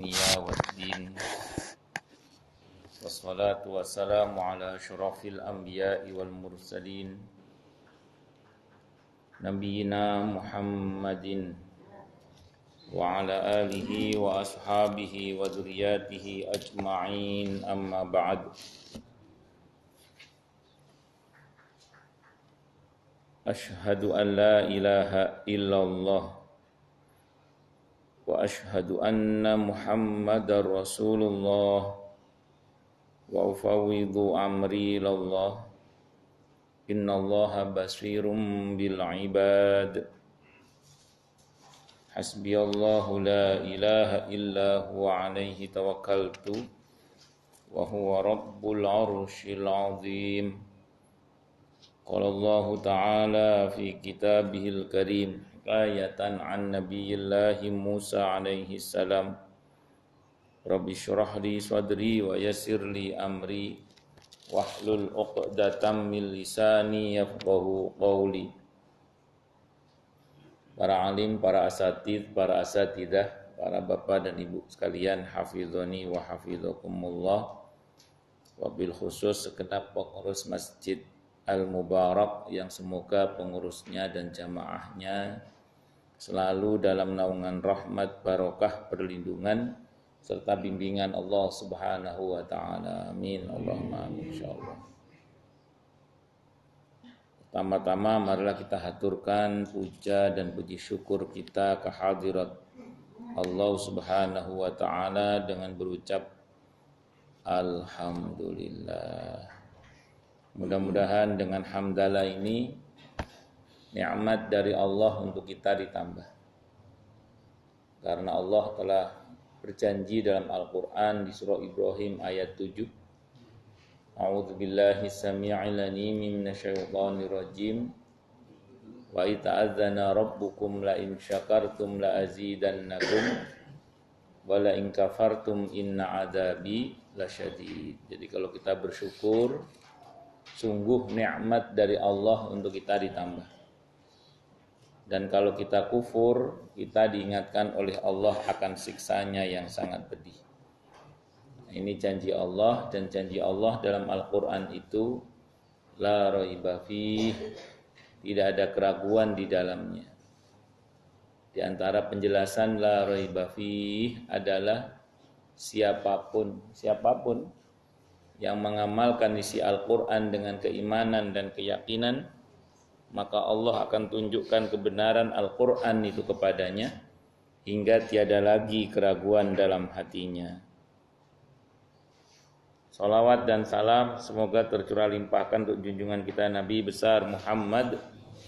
dunya waddin wassalatu wassalamu ala asyrafil anbiya'i wal mursalin nabiyina Muhammadin wa ala alihi wa ashabihi wa dzurriyyatihi ajma'in amma ba'd. Asyhadu an la ilaha illallah wa asyhadu anna Muhammadar Rasulullah wa ufawwidhu amri ilallah innallaha basirum bil ibad hasbiyallahu la ilaha illa huwa alaihi tawakkaltu wa huwa rabbul arsyil azim. Qala Allah ta'ala fi kitabihil karim ayatan an nabiyillahi Musa alaihi salam Rabbi syrah li sadri wa yassir li amri wahlul 'uqdatam min lisani yafqahu qawli. Para alim, para asatidz, para asatidah, para bapak dan ibu sekalian, hafizoni wa hafizakumullah. Wabil khusus segenap pengurus Masjid Al-Mubarak yang semoga pengurusnya dan jamaahnya selalu dalam naungan rahmat, barokah, perlindungan serta bimbingan Allah Subhanahu wa taala. Amin. Allahumma amin insyaallah. Pertama-tama marilah kita haturkan puja dan puji syukur kita kehadirat Allah Subhanahu wa taala dengan berucap alhamdulillah. Mudah-mudahan dengan hamdalah ini nikmat dari Allah untuk kita ditambah. Karena Allah telah berjanji dalam Al-Qur'an di surah Ibrahim ayat 7. A'udzu billahi samii'il 'aliim minasyaitonir rajim. Wa ita'adzana rabbukum la in syakartum la azidannakum wa la in kafartum inna 'adzabi lasyadid. Jadi kalau kita bersyukur, sungguh nikmat dari Allah untuk kita ditambah. Dan kalau kita kufur, kita diingatkan oleh Allah akan siksanya yang sangat pedih. Ini janji Allah, dan janji Allah dalam Al-Quran itu la raiba fih, tidak ada keraguan di dalamnya. Di antara penjelasan la raiba fih adalah siapapun yang mengamalkan isi Al-Quran dengan keimanan dan keyakinan, maka Allah akan tunjukkan kebenaran Al-Quran itu kepadanya hingga tiada lagi keraguan dalam hatinya. Salawat dan salam semoga tercurah limpahkan untuk junjungan kita Nabi besar Muhammad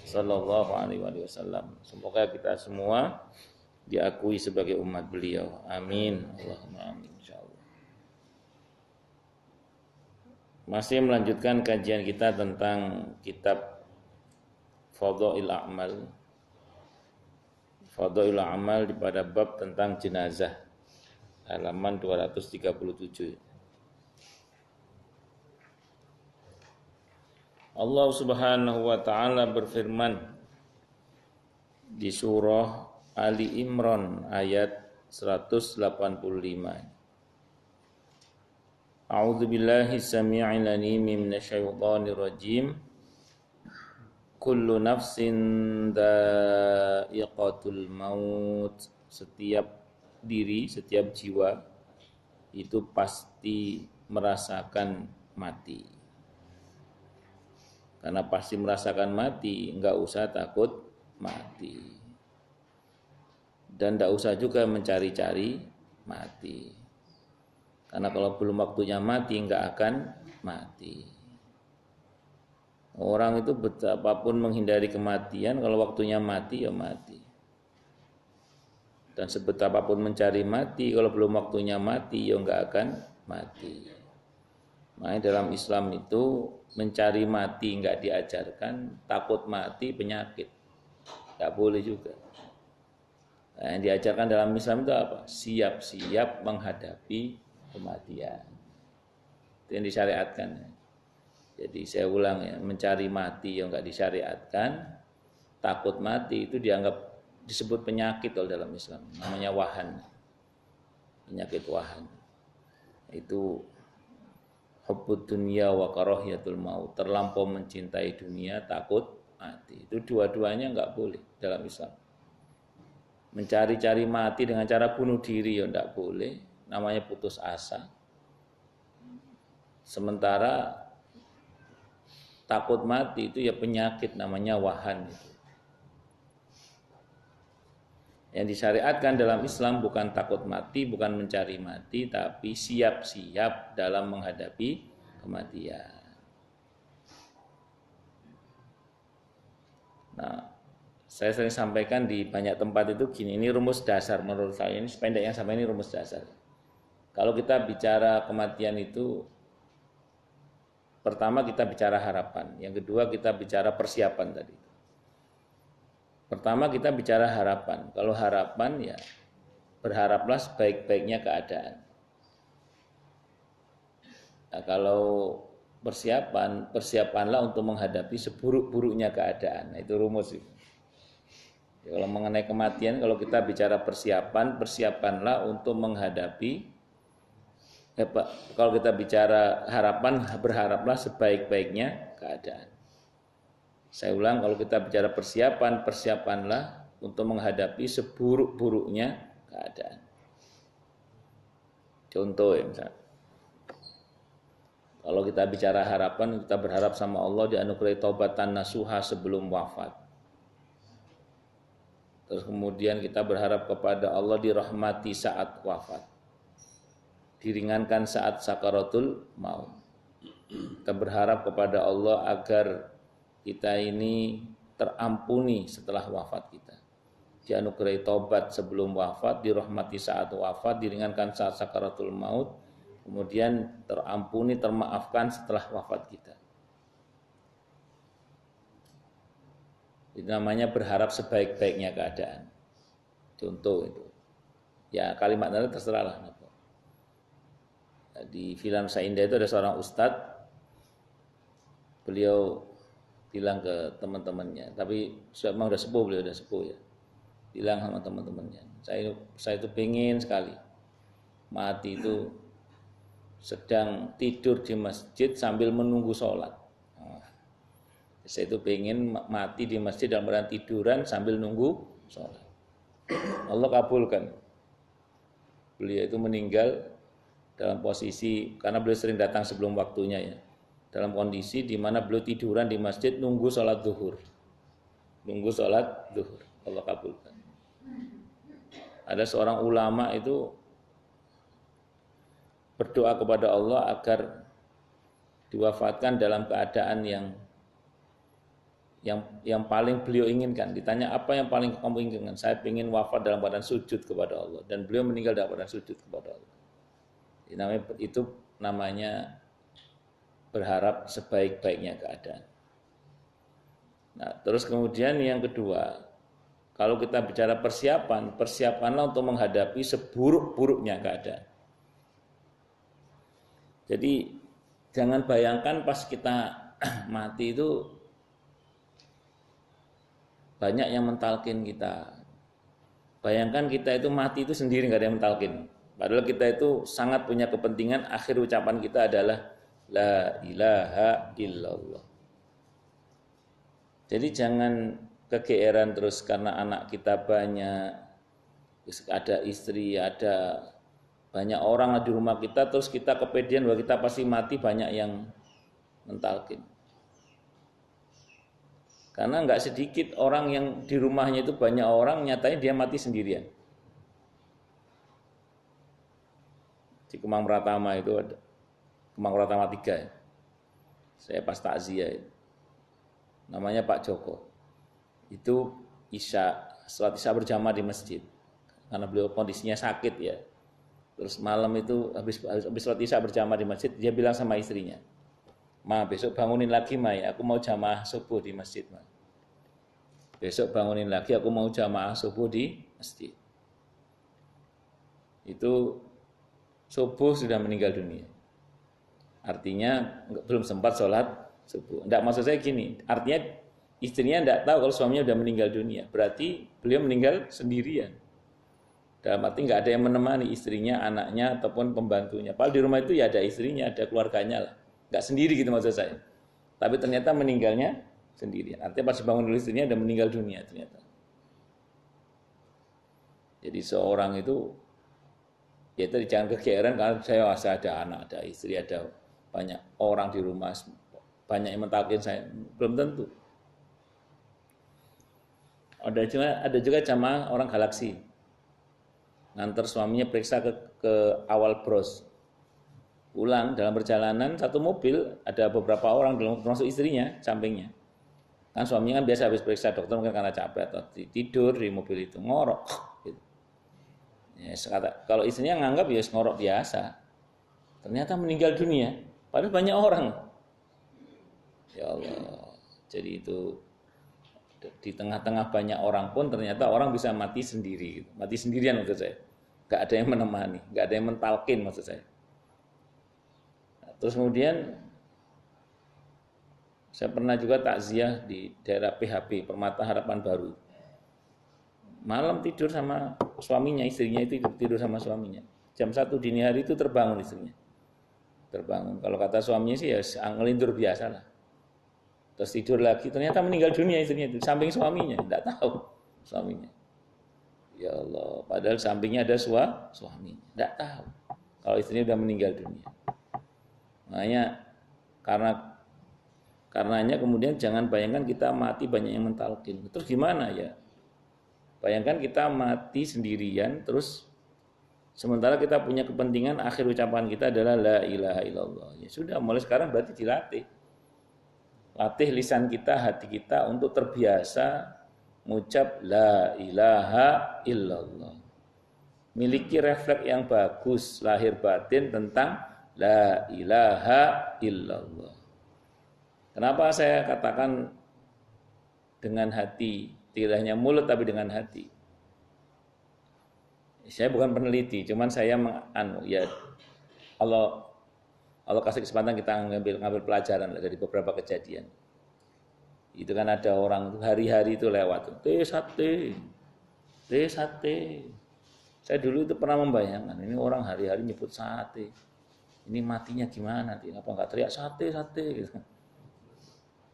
sallallahu alaihi wasallam. Semoga kita semua diakui sebagai umat beliau. Amin. Allahumma amin insyaallah. Masih melanjutkan kajian kita tentang kitab Fadhail A'mal. Fadhail A'mal pada bab tentang jenazah, halaman 237. Allah Subhanahu wa taala berfirman di surah Ali Imran ayat 185. A'udzu billahi samii'il 'aliim minasyaitonir rajim. Kullu nafsin dha'iqatul maut. Setiap diri, setiap jiwa itu pasti merasakan mati. Karena pasti merasakan mati, enggak usah takut mati. Dan enggak usah juga mencari-cari mati. Karena kalau belum waktunya mati, enggak akan mati. Orang itu betapapun menghindari kematian, kalau waktunya mati, ya mati. Dan sebetapapun mencari mati, kalau belum waktunya mati, ya enggak akan mati. Makanya dalam Islam itu mencari mati enggak diajarkan, takut mati penyakit enggak boleh juga. Nah, yang diajarkan dalam Islam itu apa? Siap-siap menghadapi kematian. Itu yang disyariatkan. Jadi saya ulang ya, mencari mati yang enggak disyariatkan, takut mati itu dianggap disebut penyakit dalam Islam, namanya wahan. penyakit wahan. Itu hubbud dunya wa karahiyatul maut, terlampau mencintai dunia, takut mati. Itu dua-duanya enggak boleh dalam Islam. Mencari-cari mati dengan cara bunuh diri ya enggak boleh, namanya putus asa. Sementara takut mati itu ya penyakit, namanya wahan itu. Yang disyariatkan dalam Islam bukan takut mati, bukan mencari mati, tapi siap-siap dalam menghadapi kematian. Nah, saya sering sampaikan di banyak tempat itu gini, ini rumus dasar menurut saya, ini sependek yang sampai ini rumus dasar. Kalau kita bicara kematian itu, pertama kita bicara harapan, yang kedua kita bicara persiapan tadi. Pertama kita bicara harapan. Kalau harapan ya berharaplah sebaik-baiknya keadaan. Nah, kalau persiapan, persiapanlah untuk menghadapi seburuk-buruknya keadaan. Nah, itu rumus. Ya, kalau mengenai kematian, kalau kita bicara persiapan, persiapanlah untuk menghadapi. Kalau kita bicara harapan, berharaplah sebaik-baiknya keadaan. Saya ulang, kalau kita bicara persiapan, persiapanlah untuk menghadapi seburuk-buruknya keadaan. Contoh ya misalnya, kalau kita bicara harapan, kita berharap sama Allah dianugerahi taubatan nasuha sebelum wafat. Terus kemudian kita berharap kepada Allah dirahmati saat wafat, diringankan saat sakaratul maut. Kita berharap kepada Allah agar kita ini terampuni setelah wafat kita, dianugerahi taubat sebelum wafat, dirahmati saat wafat, diringankan saat sakaratul maut, kemudian terampuni, termaafkan setelah wafat kita. Itu namanya berharap sebaik-baiknya keadaan. Contoh itu. Ya kalimatnya terserah lah. Di film Sainda itu ada seorang ustadz, beliau bilang ke teman-temannya, tapi memang udah sepuh, beliau udah sepuh ya, bilang sama teman-temannya, saya itu pengen sekali mati itu sedang tidur di masjid sambil menunggu sholat. Saya itu pengen mati di masjid dalam keadaan tiduran sambil nunggu sholat. Allah kabulkan. Beliau itu meninggal dalam posisi, karena beliau sering datang sebelum waktunya ya, dalam kondisi di mana beliau tiduran di masjid nunggu sholat zuhur. Nunggu sholat zuhur. Allah kabulkan. Ada seorang ulama itu berdoa kepada Allah agar diwafatkan dalam keadaan yang paling beliau inginkan. Ditanya apa yang paling kamu inginkan? Saya ingin wafat dalam keadaan sujud kepada Allah. Dan beliau meninggal dalam keadaan sujud kepada Allah. Itu namanya berharap sebaik-baiknya keadaan. Nah, terus kemudian yang kedua, kalau kita bicara persiapan, persiapanlah untuk menghadapi seburuk-buruknya keadaan. Jadi jangan bayangkan pas kita mati itu banyak yang mentalkin kita. Bayangkan kita itu mati itu sendiri, nggak ada yang mentalkin. Padahal kita itu sangat punya kepentingan, akhir ucapan kita adalah la ilaha illallah. Jadi jangan kegeeran terus karena anak kita banyak, ada istri, ada banyak orang di rumah kita, terus kita kepedean bahwa kita pasti mati, banyak yang mentalkin. Karena nggak sedikit orang yang di rumahnya itu banyak orang, nyatanya dia mati sendirian. Di Kemang Pratama itu ada, Kemang Pratama 3 ya. Saya pas takziah ya. Namanya Pak Joko. Itu sholat isya berjamaah di masjid. Karena beliau kondisinya sakit ya. Terus malam itu habis sholat isya berjamaah di masjid, dia bilang sama istrinya, "Ma, besok bangunin lagi, Ma, ya. Aku mau jamaah subuh di masjid, Ma. Besok bangunin lagi, aku mau jamaah subuh di masjid." Itu subuh sudah meninggal dunia. Artinya belum sempat sholat subuh. Enggak, maksud saya gini, artinya istrinya enggak tahu kalau suaminya sudah meninggal dunia. Berarti beliau meninggal sendirian. Dalam arti nggak ada yang menemani istrinya, anaknya, ataupun pembantunya. Padahal di rumah itu ya ada istrinya, ada keluarganya lah. Nggak sendiri gitu maksud saya. Tapi ternyata meninggalnya sendirian. Artinya pas dibangun oleh istrinya ada meninggal dunia ternyata. Jadi seorang itu, ya tadi jangan kegeeran karena saya ada anak, ada istri, ada banyak orang di rumah, banyak yang mentalkin saya. Belum tentu. Ada juga jamaah orang galaksi. Nganter suaminya periksa ke awal bros. Pulang dalam perjalanan satu mobil ada beberapa orang termasuk istrinya sampingnya. Kan suaminya kan biasa habis periksa dokter mungkin karena capek atau tidur di mobil itu ngorok. Gitu. Ya, kalau istrinya nganggap ya ngorok biasa. Ternyata meninggal dunia. Padahal banyak orang. Ya Allah. Jadi itu di tengah-tengah banyak orang pun ternyata orang bisa mati sendiri. Mati sendirian maksud saya. Gak ada yang menemani, gak ada yang mentalkin maksud saya. Terus kemudian saya pernah juga takziah di daerah PHP, Permata Harapan Baru. Malam tidur sama suaminya, istrinya itu tidur sama suaminya. Jam 1 dini hari itu terbangun istrinya. Terbangun. Kalau kata suaminya sih ya ngelindur biasa lah. Terus tidur lagi, ternyata meninggal dunia istrinya itu. Samping suaminya, tidak tahu suaminya. Ya Allah, padahal sampingnya ada suaminya. Tidak tahu kalau istrinya sudah meninggal dunia. Makanya karenanya kemudian jangan bayangkan kita mati banyak yang mentalkin. Terus gimana ya? Bayangkan kita mati sendirian terus sementara kita punya kepentingan akhir ucapan kita adalah la ilaha illallah. Ya sudah, mulai sekarang berarti dilatih. Latih lisan kita, hati kita untuk terbiasa mengucap la ilaha illallah. Miliki refleks yang bagus lahir batin tentang la ilaha illallah. Kenapa saya katakan dengan hati, tidak hanya mulut tapi dengan hati? Saya bukan peneliti, cuman saya ya Allah kasih kesempatan kita ngambil pelajaran dari beberapa kejadian. Itu kan ada orang hari-hari itu lewat, sate. Saya dulu itu pernah membayangkan, ini orang hari-hari nyebut sate. Ini matinya gimana? Apa enggak teriak sate gitu.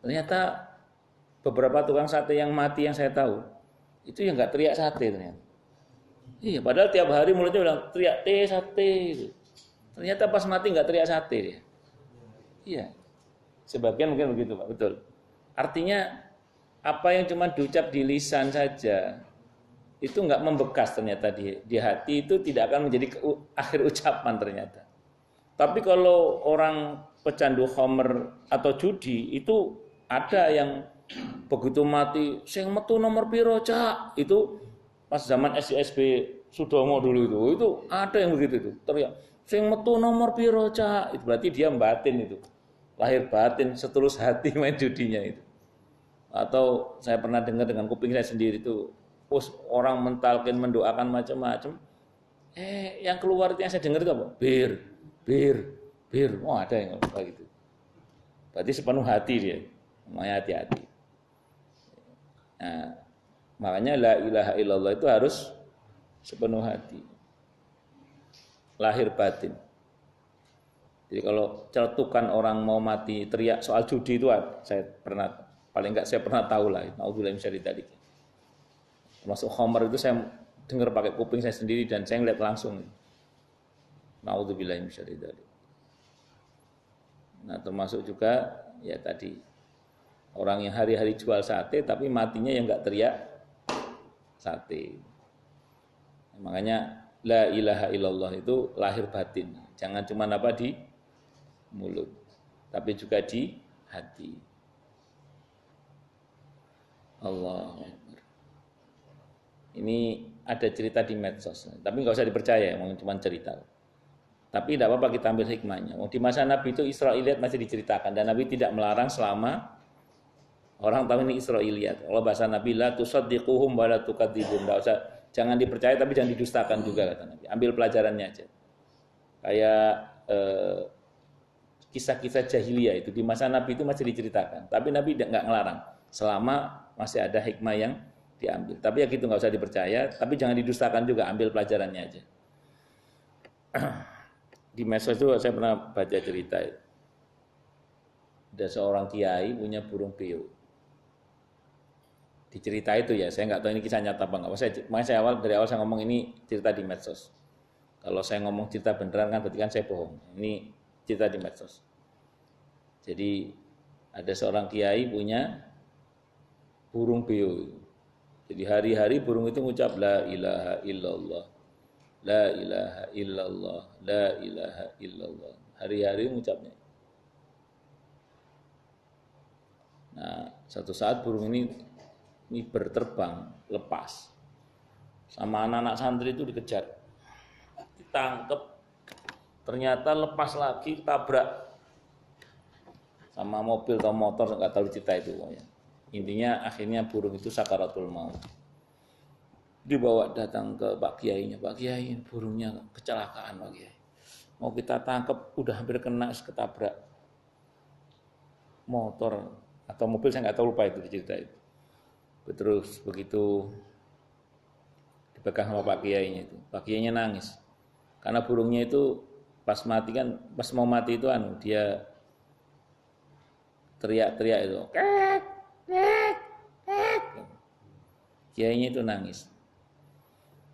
Ternyata beberapa tukang sate yang mati yang saya tahu, itu yang enggak teriak sate ternyata. Iya, padahal tiap hari mulutnya bilang teriak sate gitu. Ternyata pas mati enggak teriak sate dia. Iya. Sebagian mungkin begitu, Pak. Betul. Artinya apa yang cuma diucap di lisan saja itu enggak membekas ternyata di hati, itu tidak akan menjadi akhir ucapan ternyata. Tapi kalau orang pecandu khamr atau judi itu ada yang begitu mati sing metu nomor piro cak, itu pas zaman SSB Sudomo dulu itu ada yang begitu itu teriak sing metu nomor piro cak, itu berarti dia batin itu lahir batin setulus hati main judinya itu. Atau saya pernah dengar dengan kuping saya sendiri itu orang mentalkin mendoakan macam-macam, yang keluar itu yang saya dengar itu apa? Bir. Oh ada yang kayak gitu. Berarti sepenuh hati dia. Makanya hati-hati. Nah, makanya la ilaha illallah itu harus sepenuh hati. Lahir batin. Jadi kalau celetukan orang mau mati teriak soal judi itu saya pernah, paling enggak saya pernah tahu lah. Nauzubillah min syarri dzalik. Termasuk khamr itu saya dengar pakai kuping saya sendiri dan saya ngeliat langsung. Nauzubillah min syarri dzalik. Nah, termasuk juga ya tadi orang yang hari-hari jual sate tapi matinya yang enggak teriak sate. Makanya la ilaha illallah itu lahir batin. Jangan cuma apa di mulut, tapi juga di hati. Allah. Ini ada cerita di medsos, tapi nggak usah dipercaya, cuma cerita. Tapi tidak apa-apa kita ambil hikmahnya. Di masa Nabi itu Israiliyat masih diceritakan dan Nabi tidak melarang selama orang tahu ini Israiliyat. Kalau bahasa Nabi la tusaddiquhum wa la tukadzibun. Jangan dipercaya tapi jangan didustakan juga kata Nabi. Ambil pelajarannya aja. Kayak kisah-kisah jahiliyah itu di masa Nabi itu masih diceritakan, tapi Nabi nggak ngelarang selama masih ada hikmah yang diambil. Tapi ya gitu, nggak usah dipercaya, tapi jangan didustakan juga, ambil pelajarannya aja. Di medsos itu saya pernah baca cerita, ada seorang kiai punya burung beo. Di cerita itu ya, saya nggak tahu ini kisah nyata apa nggak. Makanya saya dari awal saya ngomong ini cerita di medsos. Kalau saya ngomong cerita beneran kan berarti kan saya bohong. Ini cerita di medsos. Jadi ada seorang kiai punya burung beo. Jadi hari-hari burung itu ngucap la ilaha illallah, la ilaha illallah, la ilaha illallah. Hari-hari ngucapnya. Nah, satu saat burung ini berterbang lepas. Sama anak-anak santri itu dikejar. Ditangkep. Ternyata lepas lagi, tabrak sama mobil atau motor, nggak tahu cerita itu pokoknya. Intinya akhirnya burung itu sakaratul maut. Dibawa datang ke Pak Kiainya, Pak Kiai burungnya kecelakaan Pak Kiai. Mau kita tangkap udah hampir kena ketabrak motor atau mobil, saya nggak tahu, lupa itu cerita itu. Terus begitu dipegang sama Pak Kiainya itu, Pak Kiainya nangis karena burungnya itu pas mati kan, pas mau mati itu dia teriak-teriak itu, kek, kek, kek. Kiainya itu nangis.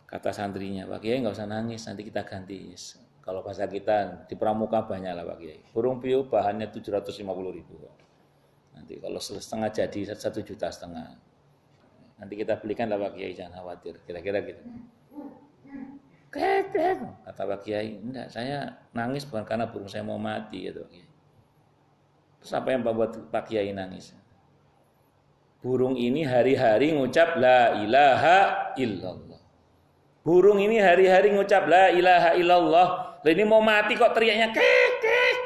Kata santrinya, Pak Kiai nggak usah nangis, nanti kita ganti. Kalau bahasa kita di pramuka banyak lah Pak Kiai. Burung beo bahannya 750.000. Nanti kalau setengah jadi 1,5 juta. Nanti kita belikan lah Pak Kiai, jangan khawatir. Kira-kira gitu. Kata Pak Kiai, enggak, saya nangis bukan karena burung saya mau mati gitu Pak Kiai. Terus apa yang buat Pak Kiai nangis? Burung ini hari-hari ngucap la ilaha illallah. Burung ini hari-hari ngucap la ilaha illallah. Lah ini mau mati kok teriaknya kek kek.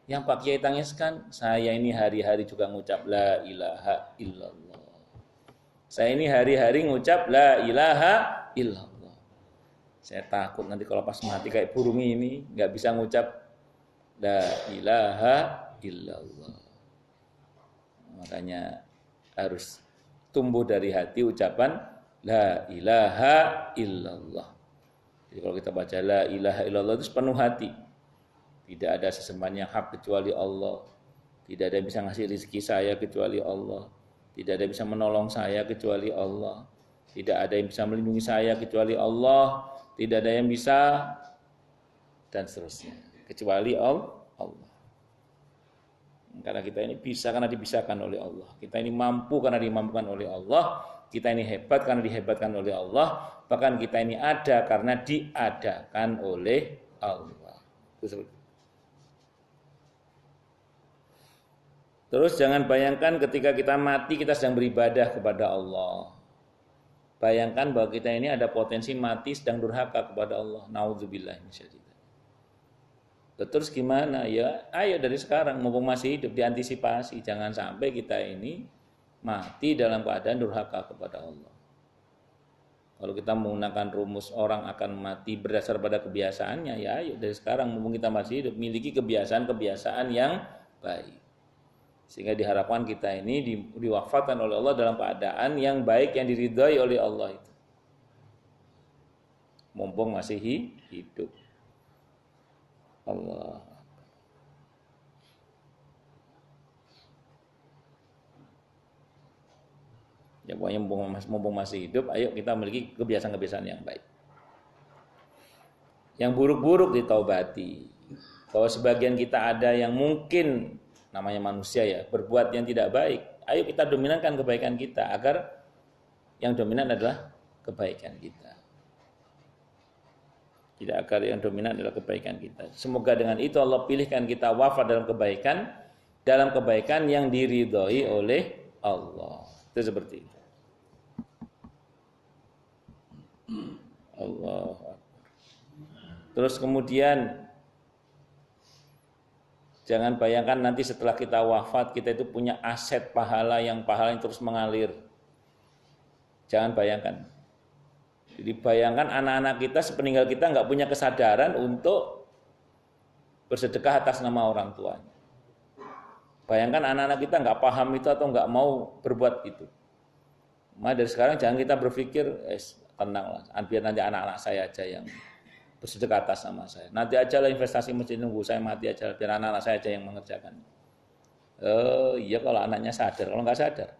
Yang Pak Kiai tangiskan, saya ini hari-hari juga ngucap la ilaha illallah. Saya ini hari-hari ngucap la ilaha illallah. Saya takut nanti kalau pas mati kayak burung ini nggak bisa ngucap la ilaha illallah. Makanya harus tumbuh dari hati ucapan la ilaha illallah. Jadi kalau kita baca la ilaha illallah itu sepenuh hati. Tidak ada sesembahan yang hak kecuali Allah. Tidak ada yang bisa ngasih rezeki saya kecuali Allah. Tidak ada yang bisa menolong saya kecuali Allah. Tidak ada yang bisa melindungi saya kecuali Allah. Tidak ada yang bisa dan seterusnya kecuali Allah. Karena kita ini bisa karena dibisahkan oleh Allah. Kita ini mampu karena dimampukan oleh Allah. Kita ini hebat karena dihebatkan oleh Allah. Bahkan kita ini ada karena diadakan oleh Allah. Terus jangan bayangkan ketika kita mati kita sedang beribadah kepada Allah. Bayangkan bahwa kita ini ada potensi mati sedang durhaka kepada Allah. Nauzubillah min dzalik. Terus gimana? Ya, ayo dari sekarang mumpung masih hidup diantisipasi, jangan sampai kita ini mati dalam keadaan durhaka kepada Allah. Kalau kita menggunakan rumus orang akan mati berdasar pada kebiasaannya, ya ayo dari sekarang mumpung kita masih hidup miliki kebiasaan-kebiasaan yang baik. Sehingga diharapkan kita ini diwafatkan oleh Allah dalam keadaan yang baik yang diridhai oleh Allah itu. Mumpung masih hidup. Allah. Ya pokoknya mumpung masih hidup, ayo kita memiliki kebiasaan-kebiasaan yang baik. Yang buruk-buruk ditaubati. Kalau sebagian kita ada yang mungkin namanya manusia ya, berbuat yang tidak baik, ayo kita dominankan kebaikan kita agar yang dominan adalah kebaikan kita. Tidak agar yang dominan adalah kebaikan kita. Semoga dengan itu Allah pilihkan kita wafat dalam kebaikan yang diridhoi oleh Allah. Itu seperti itu. Allah. Terus kemudian jangan bayangkan nanti setelah kita wafat kita itu punya aset pahala yang terus mengalir. Jangan bayangkan. Jadi bayangkan anak-anak kita sepeninggal kita nggak punya kesadaran untuk bersedekah atas nama orang tuanya. Bayangkan anak-anak kita nggak paham itu atau nggak mau berbuat itu. Maka dari sekarang jangan kita berpikir tenanglah, biar nanti anak-anak saya aja yang bersedekah atas nama saya. Nanti aja lah investasi masjid, nunggu saya mati aja, biar anak-anak saya aja yang mengerjakan. Iya kalau anaknya sadar, kalau nggak sadar.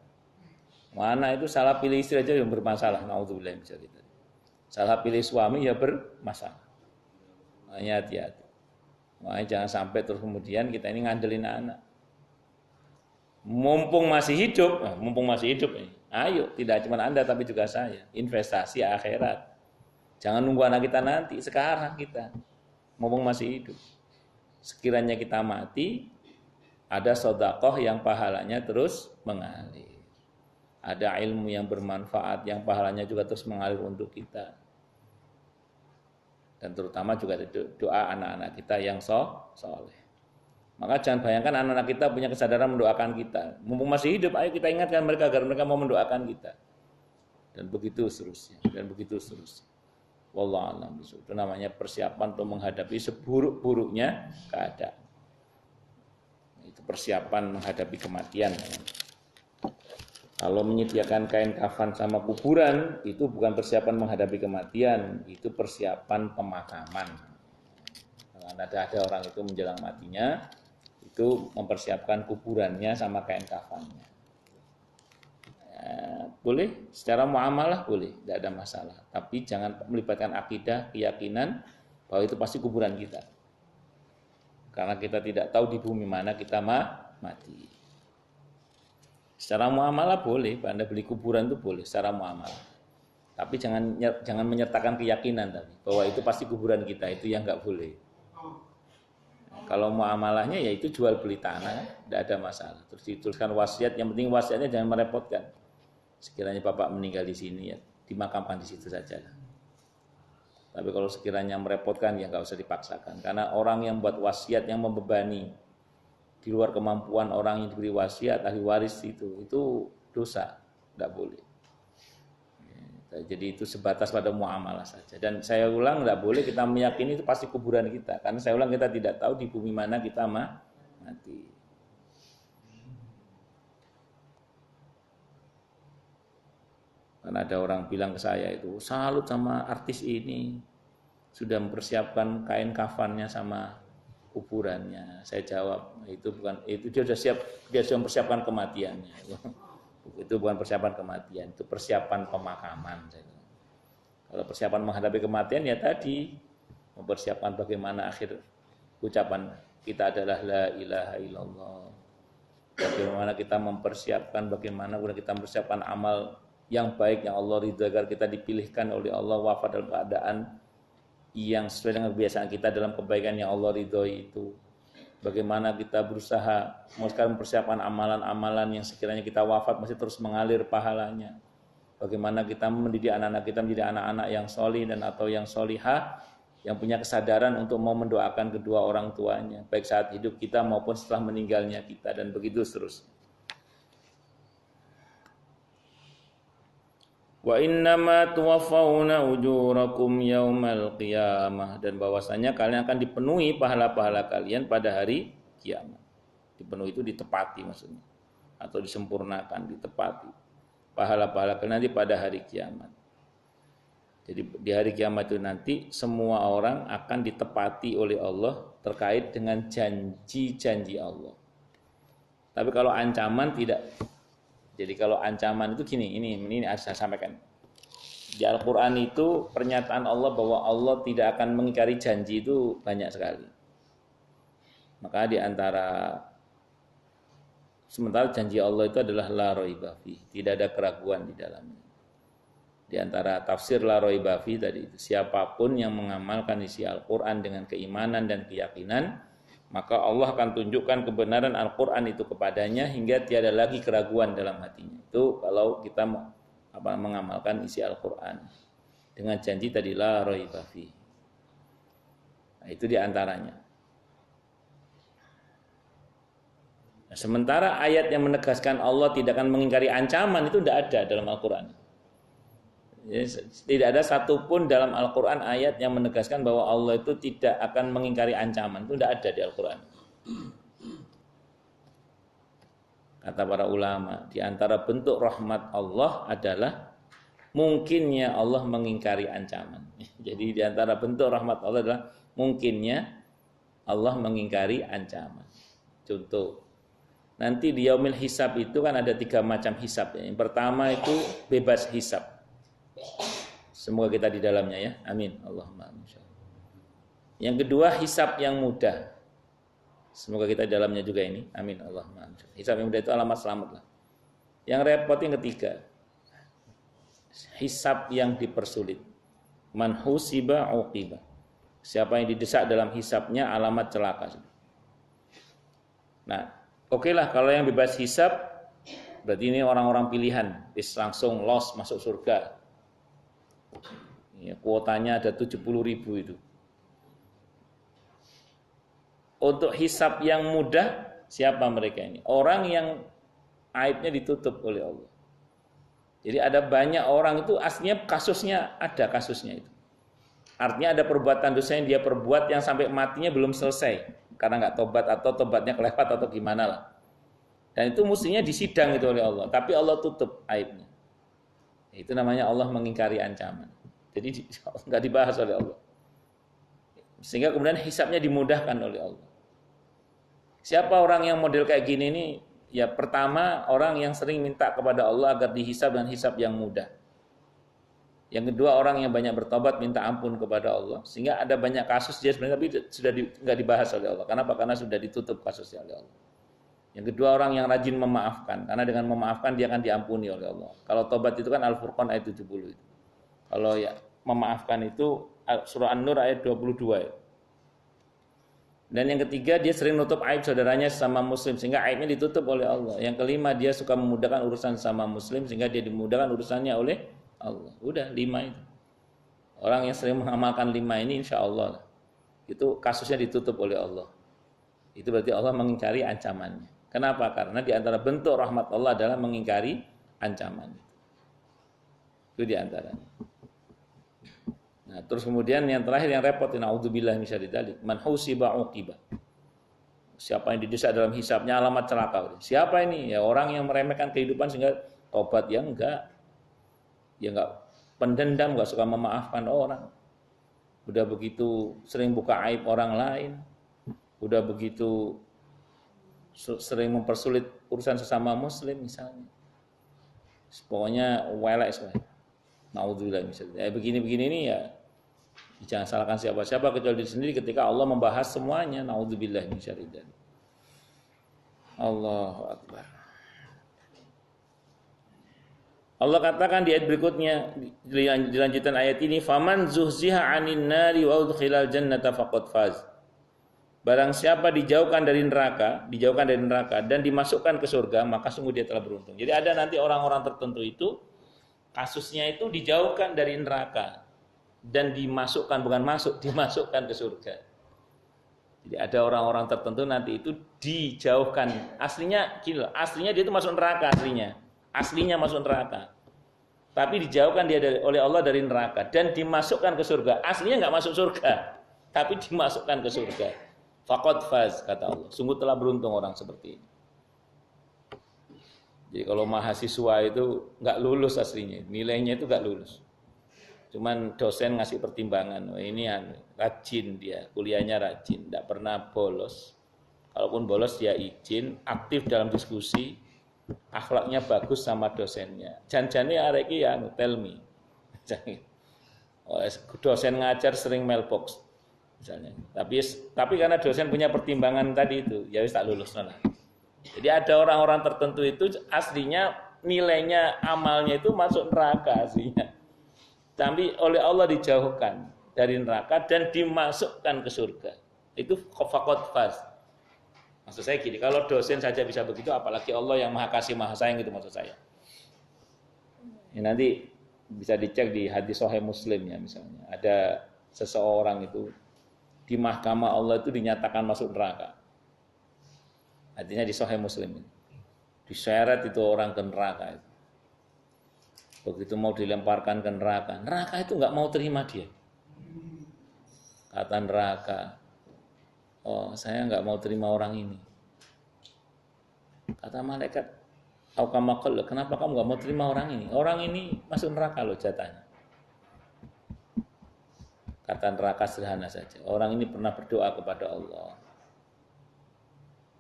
Mana itu salah pilih istri aja yang bermasalah. Naudzubillah min dzalik. Salah pilih suami ya bermasalah. Makanya hati-hati. Makanya jangan sampai terus kemudian kita ini ngandelin anak. Mumpung masih hidup ini. Ayo, tidak cuma Anda tapi juga saya. Investasi akhirat. Jangan nunggu anak kita nanti, sekarang kita. Mumpung masih hidup. Sekiranya kita mati, ada sedekah yang pahalanya terus mengalir. Ada ilmu yang bermanfaat yang pahalanya juga terus mengalir untuk kita. Dan terutama juga doa anak-anak kita yang soleh. Maka jangan bayangkan anak-anak kita punya kesadaran mendoakan kita. Mumpung masih hidup, ayo kita ingatkan mereka agar mereka mau mendoakan kita. Dan begitu seterusnya. Wallahu a'lam bishawab. Itu namanya persiapan untuk menghadapi seburuk-buruknya keadaan. Itu persiapan menghadapi kematian. Kalau menyediakan kain kafan sama kuburan, itu bukan persiapan menghadapi kematian, itu persiapan pemakaman. Kalau ada orang itu menjelang matinya, itu mempersiapkan kuburannya sama kain kafannya. Boleh, secara muamalah boleh, tidak ada masalah. Tapi jangan melibatkan akidah, keyakinan bahwa itu pasti kuburan kita. Karena kita tidak tahu di bumi mana kita mati. Secara muamalah boleh, Anda beli kuburan itu boleh secara muamalah. Tapi jangan menyertakan keyakinan tadi bahwa itu pasti kuburan kita, itu yang nggak boleh. Kalau muamalahnya ya itu jual beli tanah, tidak ada masalah. Terus dituliskan wasiat, yang penting wasiatnya jangan merepotkan. Sekiranya Bapak meninggal di sini ya dimakamkan di situ saja. Tapi kalau sekiranya merepotkan ya nggak usah dipaksakan. Karena orang yang buat wasiat yang membebani di luar kemampuan orang yang diberi wasiat ahli waris itu dosa, nggak boleh. Jadi itu sebatas pada muamalah saja. Dan saya ulang, nggak boleh kita meyakini itu pasti kuburan kita, karena saya ulang kita tidak tahu di bumi mana kita mati. Karena ada orang bilang ke saya itu salut sama artis ini, sudah mempersiapkan kain kafannya sama kuburannya. Saya jawab, itu dia sudah mempersiapkan kematiannya. Itu bukan persiapan kematian, itu persiapan pemakaman. Kalau persiapan menghadapi kematian ya tadi mempersiapkan bagaimana akhir ucapan kita adalah la ilaha illallah. Bagaimana kita mempersiapkan, bagaimana kita mempersiapkan amal yang baik yang Allah ridha agar kita dipilihkan oleh Allah wafat dalam keadaan yang sesuai dengan kebiasaan kita dalam kebaikan yang Allah ridhoi itu. Bagaimana kita berusaha sekarang mempersiapkan amalan-amalan yang sekiranya kita wafat masih terus mengalir pahalanya. Bagaimana kita mendidik anak-anak kita menjadi anak-anak yang solih dan atau yang solihah, yang punya kesadaran untuk mau mendoakan kedua orang tuanya, baik saat hidup kita maupun setelah meninggalnya kita, dan begitu seterusnya. Wa innama tuwaffawna ujurakum yaumal qiyamah, dan bahwasanya kalian akan dipenuhi pahala-pahala kalian pada hari kiamat. Dipenuhi itu ditepati maksudnya, atau disempurnakan, ditepati pahala-pahala kalian nanti pada hari kiamat. Jadi di hari kiamat itu nanti semua orang akan ditepati oleh Allah terkait dengan janji-janji Allah. Tapi kalau ancaman tidak. Jadi kalau ancaman itu gini, ini harus saya sampaikan. Di Al-Quran itu pernyataan Allah bahwa Allah tidak akan mengingkari janji itu banyak sekali. Maka di antara sementara janji Allah itu adalah la raiba fi, tidak ada keraguan di dalamnya. Di antara tafsir la raiba fi tadi itu, siapapun yang mengamalkan isi Al-Quran dengan keimanan dan keyakinan, maka Allah akan tunjukkan kebenaran Al-Quran itu kepadanya hingga tiada lagi keraguan dalam hatinya. Itu kalau kita mengamalkan isi Al-Quran dengan janji tadi la raiba fi. Nah, itu diantaranya. Nah, sementara ayat yang menegaskan Allah tidak akan mengingkari ancaman itu tidak ada dalam Al-Quran. Tidak ada satupun dalam Al-Quran ayat yang menegaskan bahwa Allah itu tidak akan mengingkari ancaman. Itu tidak ada di Al-Quran. Kata para ulama, di antara bentuk rahmat Allah adalah mungkinnya Allah mengingkari ancaman. Jadi di antara bentuk rahmat Allah adalah mungkinnya Allah mengingkari ancaman. Contoh, nanti di yaumil hisab itu kan ada 3 macam hisab. Yang pertama itu bebas hisab. Semoga kita di dalamnya ya. Amin. Allahumma amin. Yang kedua hisab yang mudah. Semoga kita di dalamnya juga ini. Amin. Allahumma amin. Hisab yang mudah itu alamat selamat lah. Yang repot yang ketiga, hisab yang dipersulit. Man husiba uqiba. Siapa yang didesak dalam hisabnya alamat celaka. Nah, oke lah kalau yang bebas hisab berarti ini orang-orang pilihan, langsung los masuk surga. Ya, kuotanya ada 70.000 itu. Untuk hisab yang mudah, siapa mereka ini? Orang yang aibnya ditutup oleh Allah. Jadi ada banyak orang itu aslinya kasusnya ada kasusnya itu. Artinya ada perbuatan dosa yang dia perbuat yang sampai matinya belum selesai. Karena nggak tobat atau tobatnya kelewat atau gimana lah. Dan itu mestinya disidang itu oleh Allah. Tapi Allah tutup aibnya. Itu namanya Allah mengingkari ancaman. Jadi nggak dibahas oleh Allah. Sehingga kemudian hisabnya dimudahkan oleh Allah. Siapa orang yang model kayak gini nih? Ya pertama orang yang sering minta kepada Allah agar dihisab dan hisab yang mudah. Yang kedua orang yang banyak bertobat minta ampun kepada Allah. Sehingga ada banyak kasus dia sebenarnya tapi sudah nggak dibahas oleh Allah. Kenapa? Karena sudah ditutup kasusnya oleh Allah. Yang kedua orang yang rajin memaafkan. Karena dengan memaafkan dia akan diampuni oleh Allah. Kalau tobat itu kan Al-Furqan ayat 70 itu. Kalau ya memaafkan itu surah An-Nur ayat 22 ya. Dan yang ketiga dia sering nutup aib saudaranya sama muslim sehingga aibnya ditutup oleh Allah. Yang kelima dia suka memudahkan urusan sama muslim sehingga dia dimudahkan urusannya oleh Allah. Udah 5 itu. Orang yang sering mengamalkan 5 ini insya Allah itu kasusnya ditutup oleh Allah. Itu berarti Allah mengingkari ancamannya. Kenapa? Karena di antara bentuk rahmat Allah adalah mengingkari ancaman. Itu di antaranya. Nah, terus kemudian yang terakhir yang repot, naudzubillah min syarri dzalik, man husiba uqiba. Siapa yang didesak dalam hisabnya alamat celaka. Siapa ini? Ya orang yang meremehkan kehidupan sehingga tobat ya enggak. Ya enggak pendendam, enggak suka memaafkan orang. Udah begitu sering buka aib orang lain. Udah begitu sering mempersulit urusan sesama muslim misalnya. Pokoknya welek sekali. Naudzubillah min syarri. Begini-begini ini ya jangan salahkan siapa-siapa kecuali diri sendiri ketika Allah membahas semuanya. Naudzubillah min syarri dzalik. Allahu akbar. Allah katakan di ayat berikutnya di lanjutan ayat ini, "Faman zuhziha 'anil nari wa udkhilal jannata faqad faz." Barang siapa dijauhkan dari neraka dan dimasukkan ke surga, maka sungguh dia telah beruntung. Jadi ada nanti orang-orang tertentu itu kasusnya itu dijauhkan dari neraka dan dimasukkan, bukan masuk, dimasukkan ke surga. Jadi ada orang-orang tertentu nanti itu dijauhkan. Aslinya gila, aslinya dia itu masuk neraka aslinya masuk neraka. Tapi dijauhkan dia oleh Allah dari neraka dan dimasukkan ke surga. Aslinya nggak masuk surga, tapi dimasukkan ke surga. Faqad faz, kata Allah. Sungguh telah beruntung orang seperti ini. Jadi kalau mahasiswa itu nggak lulus aslinya, nilainya itu nggak lulus. Cuman dosen ngasih pertimbangan, ini rajin dia, kuliahnya rajin, tidak pernah bolos. Kalaupun bolos dia izin, aktif dalam diskusi, akhlaknya bagus sama dosennya. Janjane arek iki ya tell me. Dosen ngajar sering mailbox misalnya. Tapi karena dosen punya pertimbangan tadi itu, ya wis tak lulus lah. Jadi ada orang-orang tertentu itu aslinya nilainya amalnya itu masuk neraka aslinya. Tapi oleh Allah dijauhkan dari neraka dan dimasukkan ke surga. Itu faqad faz. Maksud saya gini, kalau dosen saja bisa begitu, apalagi Allah yang Maha Kasih Maha Sayang, itu maksud saya. Ini nanti bisa dicek di hadis Sahih Muslim ya misalnya. Ada seseorang itu di mahkamah Allah itu dinyatakan masuk neraka. Artinya di Sahih Muslim. Diseret itu orang ke neraka itu. Begitu mau dilemparkan ke neraka, neraka itu nggak mau terima dia. Kata neraka, oh saya nggak mau terima orang ini. Kata malaikat, "Aukamakal, kenapa kamu nggak mau terima orang ini? Orang ini masuk neraka loh jatahnya." Kata neraka sederhana saja. Orang ini pernah berdoa kepada Allah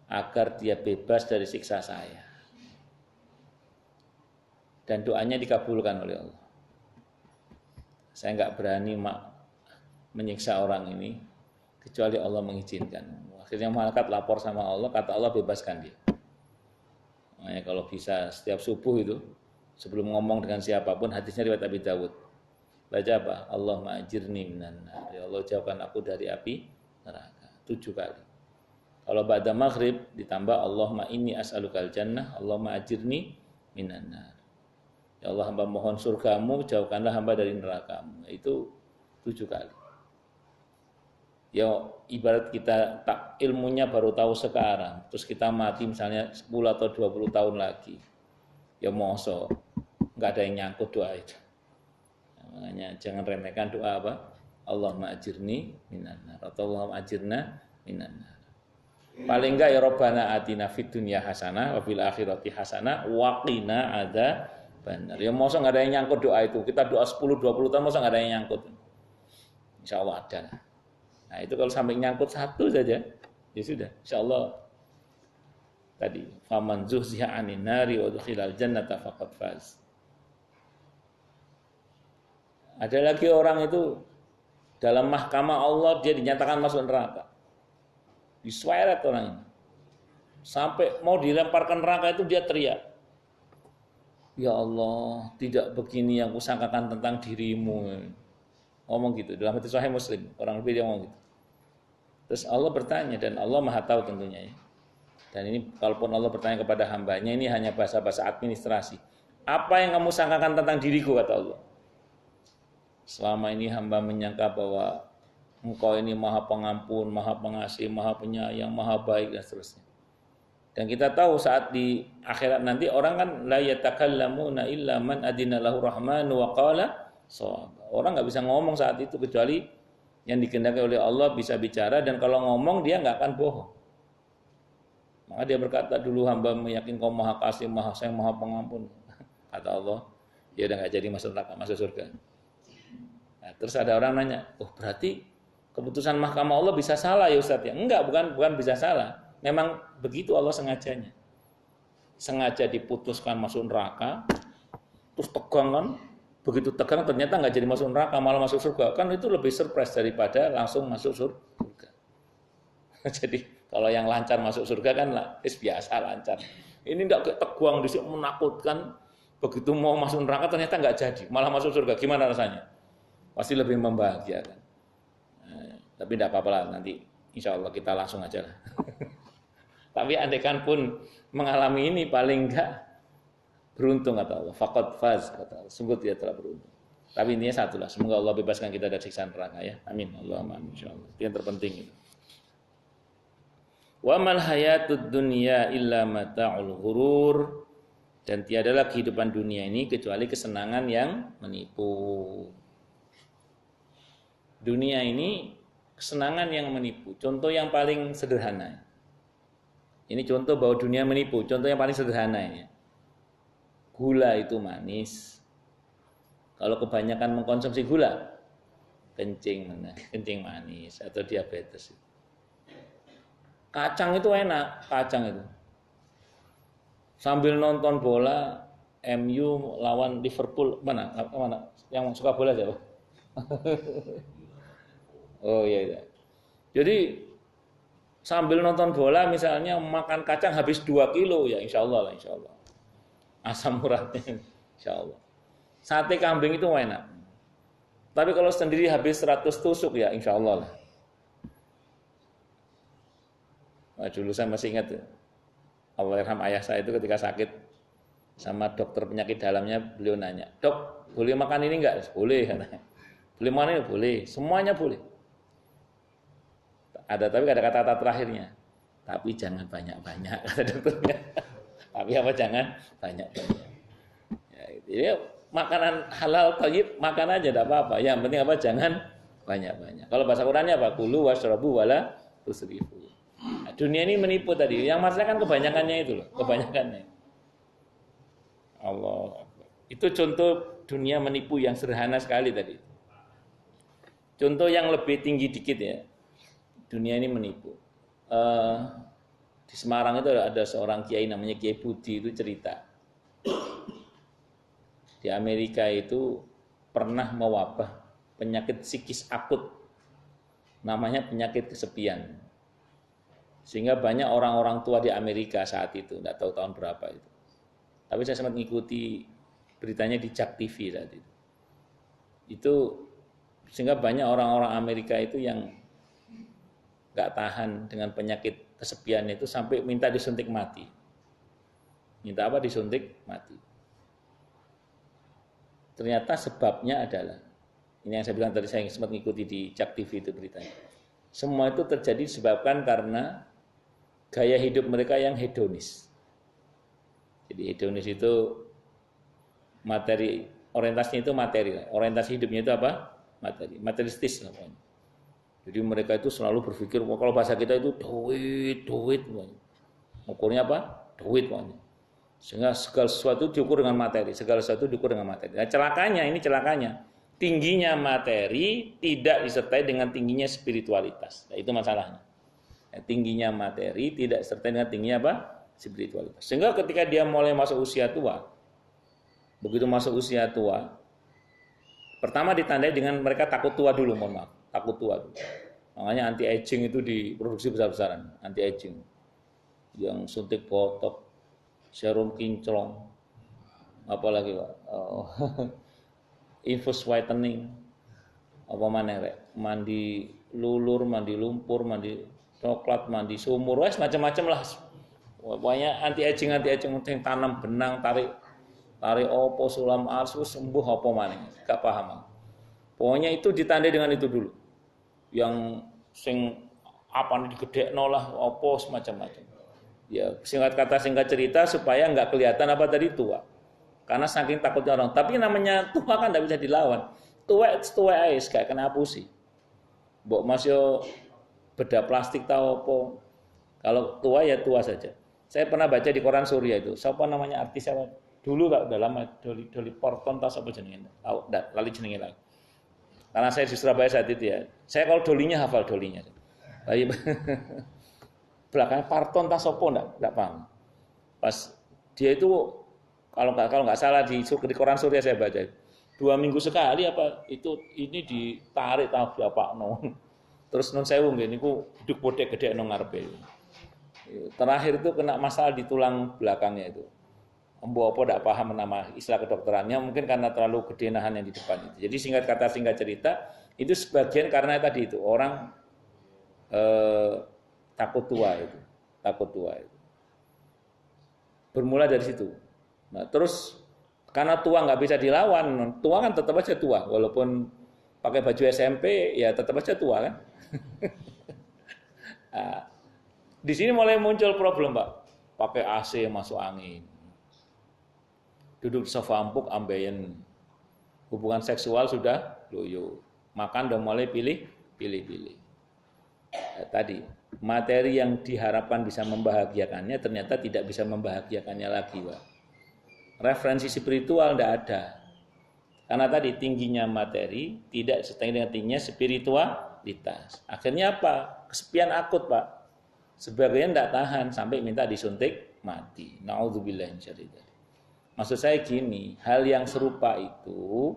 agar dia bebas dari siksa saya. Dan doanya dikabulkan oleh Allah. Saya nggak berani menyiksa orang ini kecuali Allah mengizinkan. Akhirnya malaikat lapor sama Allah, kata Allah bebaskan dia. Makanya kalau bisa setiap subuh itu sebelum ngomong dengan siapapun, hadisnya riwayat Abi Dawud. Baca apa? Allahumma ajirni minan nar. Ya Allah jauhkan aku dari api neraka. 7 kali. Kalau ba'da maghrib ditambah Allahumma inni as'alukal jannah, Allahumma ajirni minan nar. Ya Allah hamba mohon surgamu, jauhkanlah hamba dari nerakamu. Itu 7 kali. Ya ibarat kita tak ilmunya baru tahu sekarang, terus kita mati misalnya 10 atau 20 tahun lagi. Ya mosok enggak ada yang nyangkut doa itu. Nah, makanya jangan remehkan doa apa? Allahumma ajirni minan nar atau Allahumma ajirna minan nar. Paling enggak ya Rabbana atina fid dunya hasanah wa fil akhirati hasanah wa qina adzabannar. Ya mosok enggak ada yang nyangkut doa itu. Kita doa 10 20 tahun mosok enggak ada yang nyangkut. Insyaallah ada. Nah itu kalau sampai nyangkut satu saja, ya sudah, insyaallah tadi faman zuhziha 'anil nari wa udkhilal jannata faqad faz. Ada lagi orang itu dalam mahkamah Allah dia dinyatakan masuk neraka. Disweret orang ini. Sampai mau dilemparkan neraka itu dia teriak. Ya Allah, tidak begini yang kusangkakan tentang dirimu. Ngomong gitu, dalam hadis Sahih Muslim, orang lebih dia ngomong gitu. Terus Allah bertanya, dan Allah maha tahu tentunya ya. Dan ini kalaupun Allah bertanya kepada hambanya, ini hanya bahasa-bahasa administrasi. Apa yang kamu sangkakan tentang diriku, kata Allah. Selama ini hamba menyangka bahwa engkau ini maha pengampun, maha pengasih, maha penyayang, maha baik, dan seterusnya. Dan kita tahu saat di akhirat nanti orang kan la yatakallamuna illa man adina lahu rahmanu wa qala shawab. Orang nggak bisa ngomong saat itu kecuali yang dikehendaki oleh Allah bisa bicara, dan kalau ngomong dia nggak akan bohong. Maka dia berkata, dulu hamba meyakin kau maha kasih, maha sayang, maha pengampun. Kata Allah, dia udah nggak jadi masuk neraka, masuk surga. Nah, terus ada orang nanya, oh berarti keputusan mahkamah Allah bisa salah ya Ustaz ya? Enggak, bukan bisa salah. Memang begitu Allah sengajanya. Sengaja diputuskan masuk neraka, terus tegang kan? Begitu tegang ternyata nggak jadi masuk neraka, malah masuk surga. Kan itu lebih surprise daripada langsung masuk surga. Jadi kalau yang lancar masuk surga kan biasa lancar. Ini enggak tegang, disini menakutkan. Begitu mau masuk neraka ternyata nggak jadi, malah masuk surga. Gimana rasanya? Pasti lebih membahagiakan. Tapi tidak apa-apa lah, nanti insya Allah kita langsung aja lah. Tapi andaikan pun mengalami ini paling enggak beruntung kata Allah. Faqad faz kata Allah. Sungguh dia telah beruntung. Tapi intinya satu lah. Semoga Allah bebaskan kita dari siksa neraka ya. Amin. Allahumma amin insyaallah. Itu yang terpenting itu. Wa mal hayatud dunya illa mata'ul ghurur. Dan tiadalah kehidupan dunia ini kecuali kesenangan yang menipu. Dunia ini kesenangan yang menipu. Contoh yang paling sederhana. Ini contoh bahwa dunia menipu. Contoh yang paling sederhana ini. Gula itu manis. Kalau kebanyakan mengkonsumsi gula, kencing manis atau diabetes. Kacang itu enak, kacang itu. Sambil nonton bola, MU lawan Liverpool, mana? Yang suka bola siapa? Oh iya. Jadi sambil nonton bola misalnya makan kacang habis 2 kilo ya insya Allah. Asam uratnya insya Allah. Sate kambing itu enak. Tapi kalau sendiri habis 100 tusuk ya insya Allah lah. Nah, dulu saya masih ingat Allahyarham ayah saya itu ketika sakit sama dokter penyakit dalamnya, beliau nanya, dok boleh makan ini enggak? Boleh. Boleh makan ini? Boleh. Semuanya boleh. Tapi ada kata-kata terakhirnya. Tapi jangan banyak-banyak kata dokternya. Tapi apa jangan banyak-banyak. Ya, jadi makanan halal thayyib makan aja enggak apa-apa. Yang penting apa jangan banyak-banyak. Kalau bahasa Qur'annya apa? Kulu washrabu wala tusrifu. Nah, Dunia ini menipu tadi. Yang masalah kan kebanyakannya itu loh, kebanyakannya. Allah. Itu contoh dunia menipu yang sederhana sekali tadi. Contoh yang lebih tinggi dikit ya. Dunia ini menipu. Di Semarang itu ada seorang kiai namanya Kiai Budi itu cerita. Di Amerika itu pernah mewabah penyakit psikis akut. Namanya penyakit kesepian. Sehingga banyak orang-orang tua di Amerika saat itu, tidak tahu tahun berapa itu. Tapi saya sempat mengikuti beritanya di Jak TV saat itu. Itu sehingga banyak orang-orang Amerika itu yang nggak tahan dengan penyakit kesepian itu sampai minta disuntik mati. Minta apa? Disuntik mati. Ternyata sebabnya adalah, ini yang saya bilang tadi, saya sempat mengikuti di Jak TV itu beritanya. Semua itu terjadi disebabkan karena gaya hidup mereka yang hedonis. Jadi hedonis itu materi, orientasinya itu materi. Orientasi hidupnya itu apa? Materi, materialistis namanya. Jadi mereka itu selalu berpikir, kalau bahasa kita itu duit. Ukurnya apa? Duit. Sehingga segala sesuatu diukur dengan materi, segala sesuatu diukur dengan materi. Nah, celakanya, tingginya materi tidak disertai dengan tingginya spiritualitas. Nah, itu masalahnya. Nah, tingginya materi tidak disertai dengan tingginya apa? Spiritualitas. Sehingga ketika dia mulai masuk usia tua, begitu masuk usia tua, pertama ditandai dengan mereka takut tua dulu, mohon maaf. Takut tua dulu. Makanya anti aging itu diproduksi besar-besaran, anti aging. Yang suntik botok, serum kinclong, apalagi Pak, infus whitening, apa mana rek, mandi lulur, mandi lumpur, mandi coklat, mandi sumur, wes macam-macam lah. Pokoknya anti aging yang tanam benang, tarik opo, sulam arsus, sembuh opo mana, gak paham. Pokoknya itu ditandai dengan itu dulu. Yang sing apa nih digedekno lah, opo semacam-macam. Ya, singkat cerita supaya nggak kelihatan apa tadi tua. Karena saking takutnya orang. Tapi namanya tua kan nggak bisa dilawan. Tua aja, kayak kena apusi. Mbok masih beda plastik tahu apa. Kalau tua ya tua saja. Saya pernah baca di koran Surya itu. Siapa namanya artis siapa? Dulu udah lama Dolly Parton tas apa jenenge? Tahu, lali jenenge lagi. Karena saya di Surabaya saat itu ya. Saya kalau dolinya hafal dolinya. Tapi belakangnya Parton tas apa enggak paham. Pas dia itu kalau nggak salah di koran Surya saya baca 2 minggu sekali apa itu ini ditarik tahu apa no. Terus non sewu nggih niku duduk bodek gede nang ngarepe. Terakhir itu kena masalah di tulang belakangnya itu. Mbok apa enggak paham nama istilah kedokterannya, mungkin karena terlalu gede nahan yang di depan itu. Jadi singkat cerita, itu sebagian karena tadi itu orang takut tua itu. Bermula dari situ. Nah, terus karena tua nggak bisa dilawan, tua kan tetap aja tua, walaupun pakai baju SMP ya tetap aja tua kan. Nah, di sini mulai muncul problem Pak, pakai AC masuk angin. Duduk di sofa empuk ambeien, hubungan seksual sudah loyo, makan udah mulai pilih. Tadi materi yang diharapkan bisa membahagiakannya ternyata tidak bisa membahagiakannya lagi, Pak. Referensi spiritual tidak ada, karena tadi tingginya materi tidak sesuai dengan tingginya spiritualitas. Akhirnya apa? Kesepian akut, Pak. Sebagian tidak tahan sampai minta disuntik mati. Nauzubillah min syarri dzalik. Maksud saya gini, hal yang serupa itu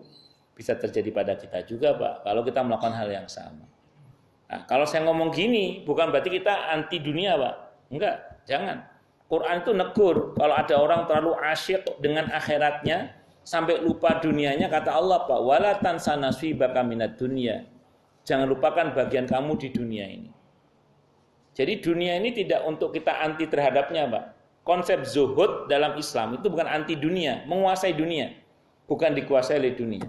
bisa terjadi pada kita juga, Pak, kalau kita melakukan hal yang sama. Nah, kalau saya ngomong gini, bukan berarti kita anti dunia, Pak. Enggak, jangan. Quran itu negur, kalau ada orang terlalu asyik dengan akhiratnya, sampai lupa dunianya, kata Allah, Pak, wala tansa nasibaka minad dunya. Jangan lupakan bagian kamu di dunia ini. Jadi dunia ini tidak untuk kita anti terhadapnya, Pak. Konsep zuhud dalam Islam itu bukan anti dunia, menguasai dunia, bukan dikuasai oleh dunia.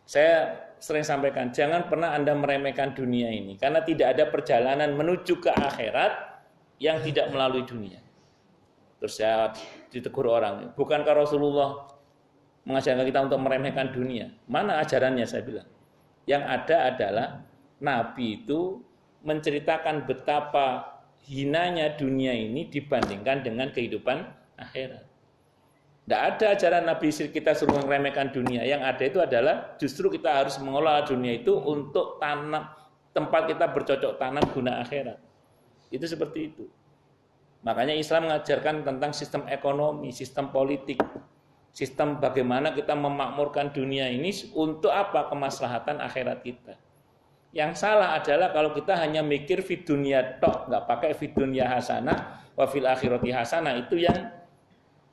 Saya sering sampaikan, jangan pernah Anda meremehkan dunia ini, karena tidak ada perjalanan menuju ke akhirat yang tidak melalui dunia. Terus saya ditegur orang, bukankah Rasulullah mengajarkan kita untuk meremehkan dunia? Mana ajarannya, saya bilang. Yang ada adalah Nabi itu menceritakan betapa hinanya dunia ini dibandingkan dengan kehidupan akhirat. Tidak ada ajaran Nabi kita suruh meremehkan dunia. Yang ada itu adalah justru kita harus mengelola dunia itu untuk tanam tempat kita bercocok tanam guna akhirat. Itu seperti itu. Makanya Islam mengajarkan tentang sistem ekonomi, sistem politik, sistem bagaimana kita memakmurkan dunia ini untuk apa? Kemaslahatan akhirat kita. Yang salah adalah kalau kita hanya mikir fid dunya tok, nggak pakai fid dunya hasanah, wa fil akhirati hasanah, itu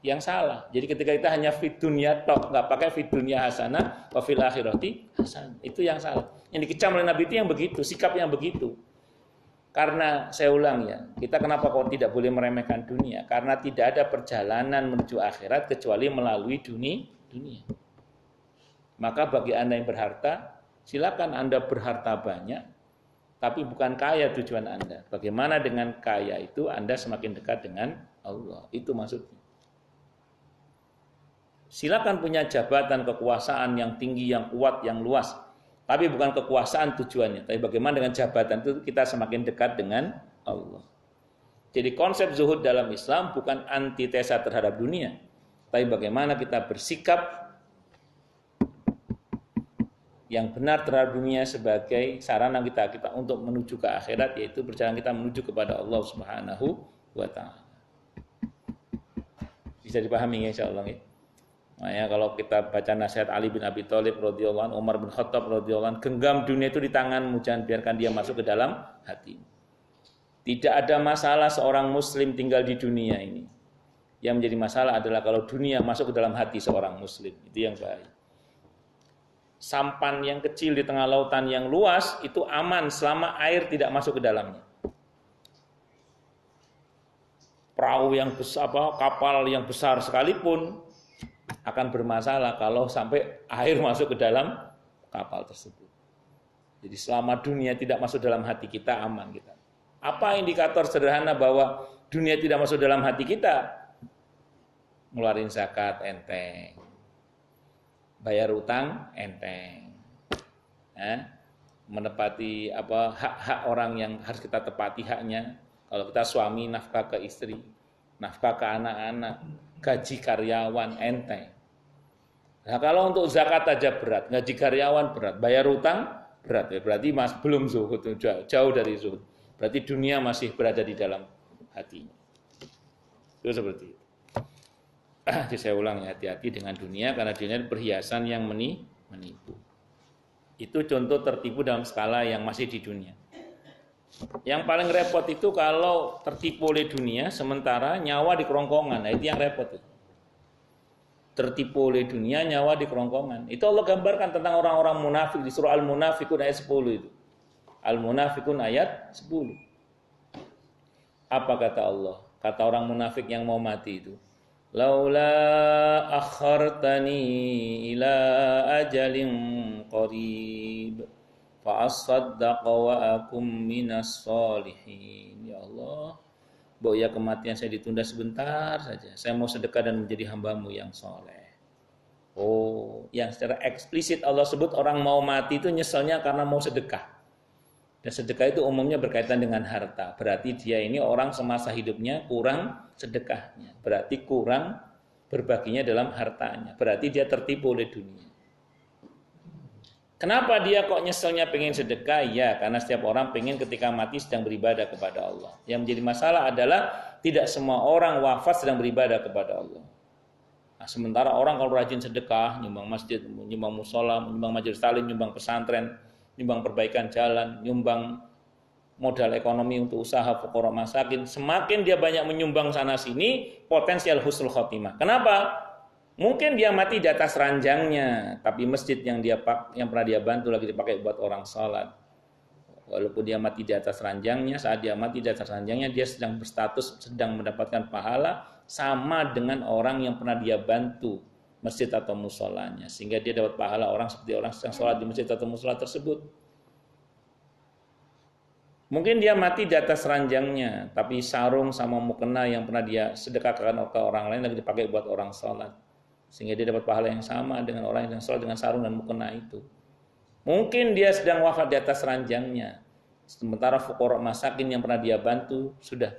yang salah. Jadi ketika kita hanya fid dunya tok, nggak pakai fid dunya hasanah, wa fil akhirati hasanah, itu yang salah. Yang dikecam oleh Nabi itu yang begitu, sikap yang begitu. Karena saya ulang ya, kita kenapa kok tidak boleh meremehkan dunia? Karena tidak ada perjalanan menuju akhirat kecuali melalui dunia. Maka bagi Anda yang berharta, silakan Anda berharta banyak, tapi bukan kaya tujuan Anda. Bagaimana dengan kaya itu Anda semakin dekat dengan Allah. Itu maksudnya. Silakan punya jabatan kekuasaan yang tinggi, yang kuat, yang luas. Tapi bukan kekuasaan tujuannya. Tapi bagaimana dengan jabatan itu kita semakin dekat dengan Allah. Jadi konsep zuhud dalam Islam bukan antitesa terhadap dunia. Tapi bagaimana kita bersikap yang benar terhadap dunia sebagai sarana kita untuk menuju ke akhirat, yaitu perjalanan kita menuju kepada Allah Subhanahu wa Ta'ala. Bisa dipahami ya insyaallah ya. Makanya kalau kita baca nasihat Ali bin Abi Thalib radhiyallahu anhu, Umar bin Khattab radhiyallahu anhu, genggam dunia itu di tanganmu, jangan biarkan dia masuk ke dalam hati. Tidak ada masalah seorang muslim tinggal di dunia ini. Yang menjadi masalah adalah kalau dunia masuk ke dalam hati seorang muslim, itu yang bahaya. Sampan yang kecil di tengah lautan yang luas itu aman selama air tidak masuk ke dalamnya. Perahu yang besar, kapal yang besar sekalipun akan bermasalah kalau sampai air masuk ke dalam kapal tersebut. Jadi selama dunia tidak masuk dalam hati kita, aman kita. Apa indikator sederhana bahwa dunia tidak masuk dalam hati kita? Ngeluarin zakat enteng, bayar utang enteng, menepati hak-hak orang yang harus kita tepati haknya. Kalau kita suami, nafkah ke istri, nafkah ke anak-anak, gaji karyawan enteng. Nah kalau untuk zakat aja berat, gaji karyawan berat, bayar utang berat, ya berarti belum zuhud, jauh dari zuhud. Berarti dunia masih berada di dalam hatinya. Itu seperti itu. Jadi saya ulang ya, hati-hati dengan dunia karena dunia perhiasan yang menipu. Itu contoh tertipu dalam skala yang masih di dunia. Yang paling repot itu kalau tertipu oleh dunia sementara nyawa di kerongkongan. Nah itu yang repot itu. Tertipu oleh dunia, nyawa di kerongkongan. Itu Allah gambarkan tentang orang-orang munafik di surah Al-Munafikun ayat 10 itu. Al-Munafikun ayat 10. Apa kata Allah? Kata orang munafik yang mau mati itu. Laula akhartani ila ajalin qarib fa asaddaqa wa akum minas sholihin. Ya Allah, ya kematian saya ditunda sebentar saja. Saya mau sedekah dan menjadi hamba-Mu yang soleh. Oh, yang secara eksplisit Allah sebut orang mau mati itu nyeselnya karena mau sedekah. Dan sedekah itu umumnya berkaitan dengan harta. Berarti dia ini orang semasa hidupnya kurang sedekahnya. Berarti kurang berbaginya dalam hartanya. Berarti dia tertipu oleh dunia. Kenapa dia kok nyeselnya pengen sedekah? Ya, karena setiap orang pengen ketika mati sedang beribadah kepada Allah. Yang menjadi masalah adalah tidak semua orang wafat sedang beribadah kepada Allah. Nah, sementara orang kalau rajin sedekah, nyumbang masjid, nyumbang musola, nyumbang majelis taklim, nyumbang pesantren, nyumbang perbaikan jalan, nyumbang modal ekonomi untuk usaha fuqara masakin, semakin dia banyak menyumbang sana sini, potensial husnul khotimah. Kenapa? Mungkin dia mati di atas ranjangnya, tapi masjid yang pernah dia bantu lagi dipakai buat orang sholat. Walaupun dia mati di atas ranjangnya, saat dia mati di atas ranjangnya, dia sedang berstatus, sedang mendapatkan pahala sama dengan orang yang pernah dia bantu masjid atau musolanya, sehingga dia dapat pahala orang seperti orang sedang sholat di masjid atau musola tersebut. Mungkin dia mati di atas ranjangnya, tapi sarung sama mukena yang pernah dia sedekahkan ke orang lain lagi dipakai buat orang sholat, sehingga dia dapat pahala yang sama dengan orang yang sholat dengan sarung dan mukena itu. Mungkin dia sedang wafat di atas ranjangnya, Sementara fuqara masakin yang pernah dia bantu sudah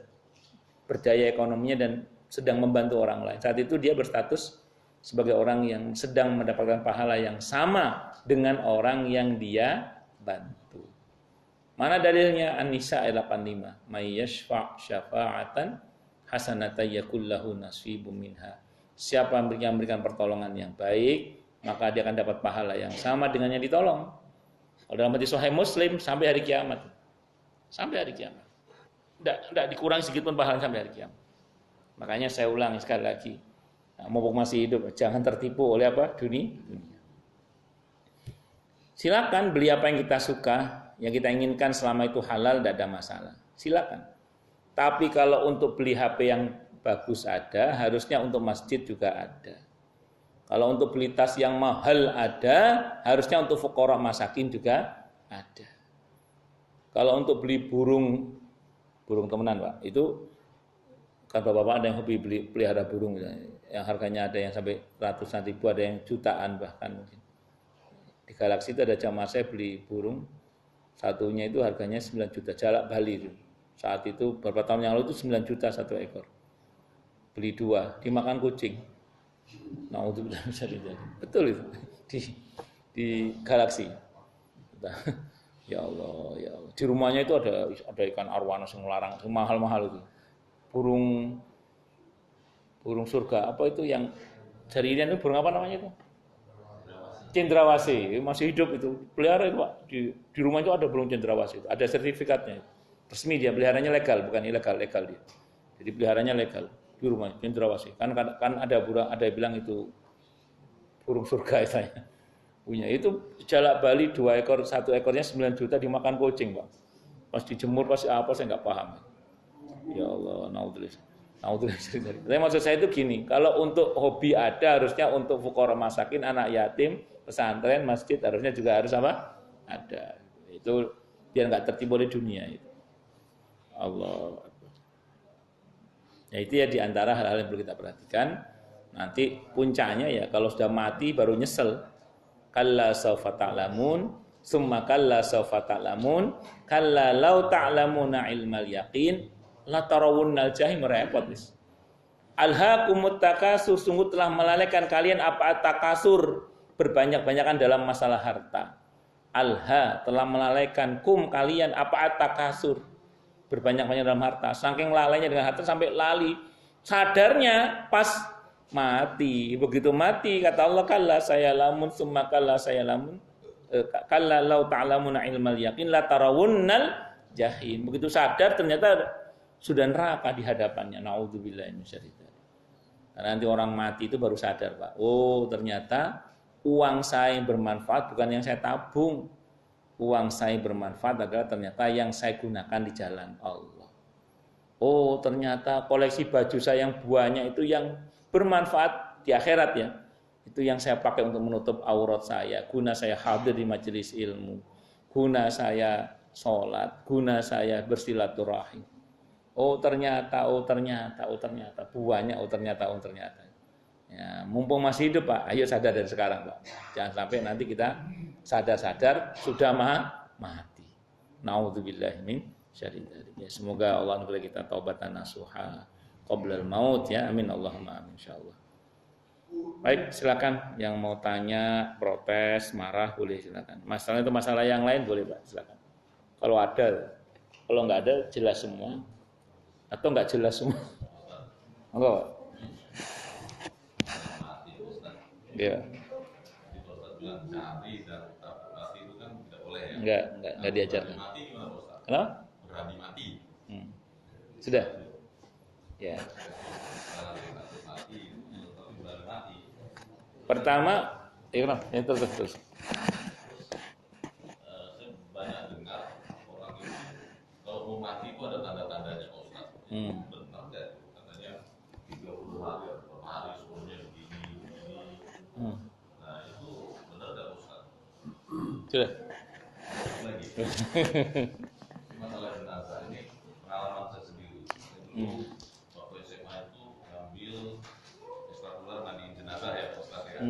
berdaya ekonominya dan sedang membantu orang lain. Saat itu dia berstatus sebagai orang yang sedang mendapatkan pahala yang sama dengan orang yang dia bantu. Mana dalilnya? An-Nisa ayat 85. May yashfa' syafa'atan hasanatan yakul lahu nasibum minha. Siapa yang memberikan pertolongan yang baik, maka dia akan dapat pahala yang sama dengan yang ditolong. Kalau dalam hadis Sahih Muslim sampai hari kiamat. Sampai hari kiamat. Tidak dikurangi sedikit pun pahala sampai hari kiamat. Makanya saya ulangi sekali lagi. Nah, mumpung masih hidup, jangan tertipu oleh apa? Dunia. Silakan beli apa yang kita suka, yang kita inginkan selama itu halal, tidak ada masalah. Silakan. Tapi kalau untuk beli HP yang bagus ada, harusnya untuk masjid juga ada. Kalau untuk beli tas yang mahal ada, harusnya untuk fuqara masakin juga ada. Kalau untuk beli burung temenan Pak, itu kan bapak-bapak ada yang hobi pelihara burung, yang harganya ada yang sampai ratusan ribu, ada yang jutaan bahkan mungkin. Di Galaxy itu ada jamaah saya beli burung, satunya itu harganya 9 juta, jalak Bali itu. Saat itu beberapa tahun yang lalu itu 9 juta satu ekor. Beli 2, dimakan kucing. Nah, untuk bisa dijadi. Betul itu di Galaxy. Ya Allah, ya Allah. Di rumahnya itu ada ikan arwana yang larang, mahal-mahal itu. Burung surga, apa itu yang jarinya itu burung apa namanya itu? Cendrawasih, masih hidup itu. Pelihara itu Pak. Di rumah itu ada burung cendrawasih itu. Ada sertifikatnya. Resmi dia, peliharanya legal, bukan ilegal, legal dia. Jadi peliharanya legal di rumah cendrawasih. Kan ada yang bilang itu burung surga itu ya. Punya itu jalak Bali 2 ekor, 1 ekornya 9 juta dimakan kucing Pak. Pas dijemur pasti apa saya nggak paham. Ya Allah, naudzubillah. Tapi maksud saya itu gini, kalau untuk hobi ada, harusnya untuk fuqara masakin, anak yatim, pesantren, masjid harusnya juga harus apa? Ada. Itu biar nggak tertipu oleh dunia itu. Allah. Ya itu ya diantara hal-hal yang perlu kita perhatikan. Nanti puncaknya ya kalau sudah mati baru nyesel. Kalla sawfa ta'lamun, summa kalla sawfa ta'lamun, kalla law ta'lamuna ilmal yaqin, la tarawunnal jahim, repot wis. Alhaakumut takasur, sungguh telah melalaikan kalian apa takasur, berbanyak-banyakan dalam masalah harta. Alha telah melalaikan kum kalian apa takasur, berbanyak-banyak dalam harta. Saking lalainya dengan harta sampai lali. Sadarnya pas mati. Begitu mati kata Allah, kalla saya lamun summa kalla saya lamun, kalla law ta'lamuna ilmal yaqin la tarawunnal jahim. Begitu sadar ternyata sudah neraka di hadapannya. Nauzubillahi minasyaitonir. Karena nanti orang mati itu baru sadar, Pak. Oh, ternyata uang saya yang bermanfaat bukan yang saya tabung. Uang saya bermanfaat adalah ternyata yang saya gunakan di jalan Allah. Oh, ternyata koleksi baju saya yang banyak itu yang bermanfaat di akhirat ya. Itu yang saya pakai untuk menutup aurat saya, guna saya hadir di majelis ilmu, guna saya sholat, guna saya bersilaturahim. Oh ternyata, banyak, Ya, mumpung masih hidup Pak, ayo sadar dari sekarang Pak. Jangan sampai nanti kita sadar-sadar sudah mati. Nauzubillahi min syarri dzalik. Ya, semoga Allah memberi kita taubatan nasuha qoblal maut ya. Amin Allahumma amin insyaallah. Baik, silakan yang mau tanya, protes, marah boleh silakan. Masalah itu masalah yang lain boleh Pak, silakan. Kalau ada, kalau nggak ada jelas semua atau nggak jelas semua. Enggak. Ya. Enggak diajarkan. Kenapa? Berani mati. Sudah. Ya. Pertama, ya terus. Saya banyak dengar orang itu kalau mau mati itu ada tanda-tandanya Pak Ustaz. Benar nggak? Katanya 30 hari atau 4 hari sebelumnya begini. Nah itu benar nggak Ustaz? Sudah. Lagi. Masalah jenazah ini pengalaman saya sendiri. Waktu SMA itu ngambil ekstrakurikuler mandiin jenazah ya Pak Ustaz ya.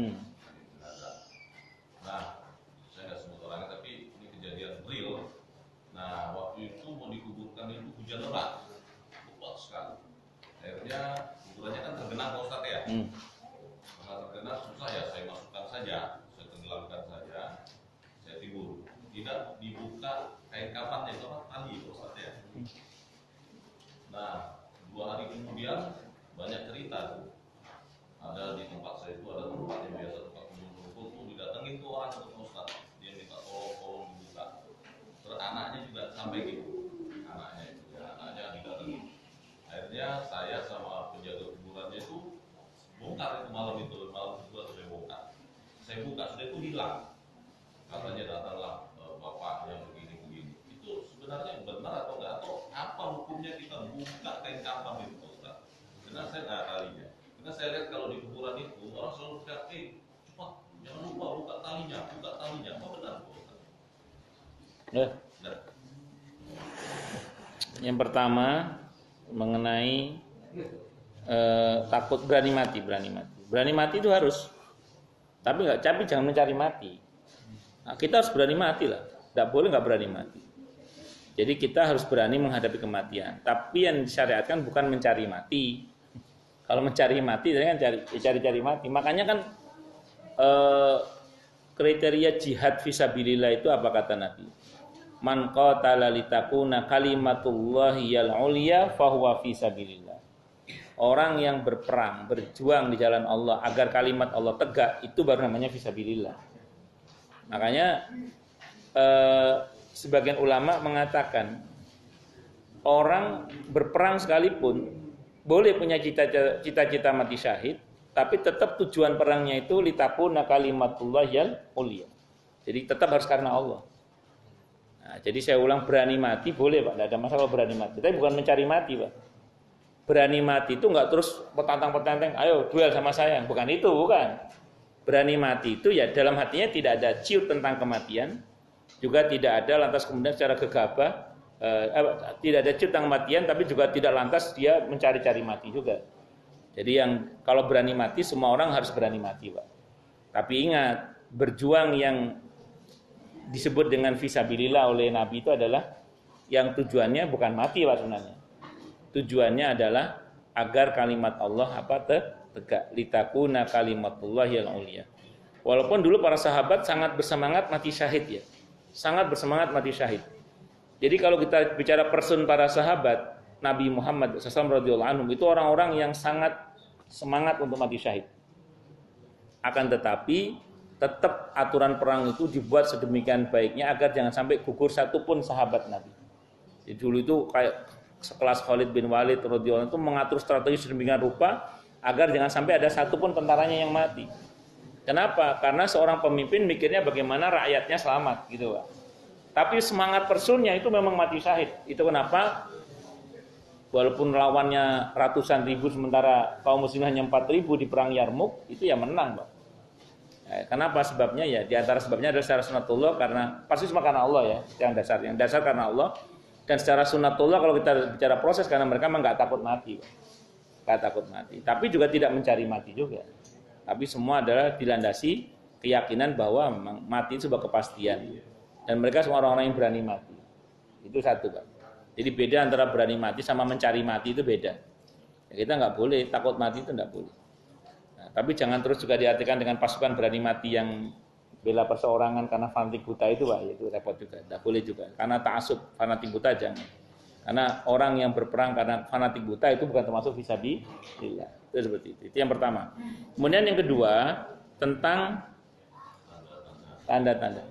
Nah, saya nggak sebut orangnya, tapi ini kejadian real. Nah, waktu waktu itu mau dikuburkan itu hujan lebat, kuat sekali. Akhirnya kuburannya kan tergenang Pak Ustadz ya. Karena tergenang susah ya, saya masukkan saja, saya tenggelamkan saja, saya tidur. Tidak dibuka kain kafannya itu apa? Tali Pak Ustadz ya. Nah, 2 hari kemudian banyak cerita tuh. Ada di tempat saya itu ada tempat yang biasa tempat kumpul tuh didatengin tuh orang ke Ustaz, dia minta tolong dibuka. Terus anaknya juga sampai gitu, anaknya didatengin. Akhirnya saya sama penjaga kuburannya itu bongkar itu malam kedua saya bongkar. Saya buka sudah itu hilang. Katanya datanglah bapak yang begini. Itu sebenarnya benar atau enggak, atau apa hukumnya kita buka kain kafan itu Ustaz? Karena saya nggak talinya. Karena saya lihat kalau di kuburan itu orang selalu teriak, cepat, jangan lupa buka talinya. Apa benar? Nah. Yang pertama mengenai takut berani mati. Berani mati itu harus, tapi jangan mencari mati. Nah, kita harus berani mati lah, tidak boleh nggak berani mati. Jadi kita harus berani menghadapi kematian. Tapi yang disyariatkan bukan mencari mati. Kalau mencari mati, kan cari mati. Makanya kan kriteria jihad fisabilillah itu apa kata Nabi? Man qatala litakuna kalimatullahi yal ulya fahuwa fisabilillah. Orang yang berperang, berjuang di jalan Allah agar kalimat Allah tegak, itu baru namanya fisabilillah. Makanya sebagian ulama mengatakan orang berperang sekalipun boleh punya cita-cita mati syahid, tapi tetap tujuan perangnya itu litakuna kalimatullah yal ulya. Jadi tetap harus karena Allah. Nah, jadi saya ulang, berani mati boleh Pak, tidak ada masalah berani mati. Tapi bukan mencari mati Pak. Berani mati itu nggak terus petantang, ayo duel sama saya. Bukan itu, bukan. Berani mati itu ya dalam hatinya tidak ada ciut tentang kematian, juga tidak ada lantas kemudian secara gegabah. Tidak ada ciut tentang kematian, tapi juga tidak lantas dia mencari-cari mati juga. Jadi yang kalau berani mati, semua orang harus berani mati Pak. Tapi ingat, berjuang yang disebut dengan fisabilillah oleh Nabi itu adalah yang tujuannya bukan mati Pak sebenarnya. Tujuannya adalah agar kalimat Allah tegak, litakuna kalimatullah yang ulia. Walaupun dulu para sahabat sangat bersemangat mati syahid ya. Sangat bersemangat mati syahid. Jadi kalau kita bicara person para sahabat Nabi Muhammad SAW radhiyallahu anhum, itu orang-orang yang sangat semangat untuk mati syahid. Akan tetapi tetap aturan perang itu dibuat sedemikian baiknya agar jangan sampai gugur satupun sahabat Nabi. Jadi dulu itu kayak sekelas Khalid bin Walid radhiyallahu anhu itu mengatur strategi sedemikian rupa agar jangan sampai ada satupun tentaranya yang mati. Kenapa? Karena seorang pemimpin mikirnya bagaimana rakyatnya selamat gitu Pak. Tapi semangat personnya itu memang mati syahid. Itu kenapa walaupun lawannya ratusan ribu sementara kaum muslimin hanya 4.000 di perang Yarmuk, itu ya menang Pak. Kenapa? Sebabnya ya di antara sebabnya adalah secara sunatullah, karena pasti cuma karena Allah ya, yang dasar karena Allah. Dan secara sunatullah kalau kita bicara proses, karena mereka memang nggak takut mati, nggak takut mati. Tapi juga tidak mencari mati juga. Tapi semua adalah dilandasi keyakinan bahwa memang mati itu sebuah kepastian. Dan mereka semua orang-orang yang berani mati. Itu satu Pak. Jadi beda antara berani mati sama mencari mati, itu beda. Ya, kita nggak boleh takut mati, itu nggak boleh. Nah, tapi jangan terus juga diartikan dengan pasukan berani mati yang bela perseorangan karena fanatik buta itu Pak, itu repot juga. Tidak boleh juga. Karena ta'assub fanatik buta jangan. Karena orang yang berperang karena fanatik buta itu bukan termasuk fisabilillah. Itu seperti itu. Itu yang pertama. Kemudian yang kedua tentang tanda-tanda.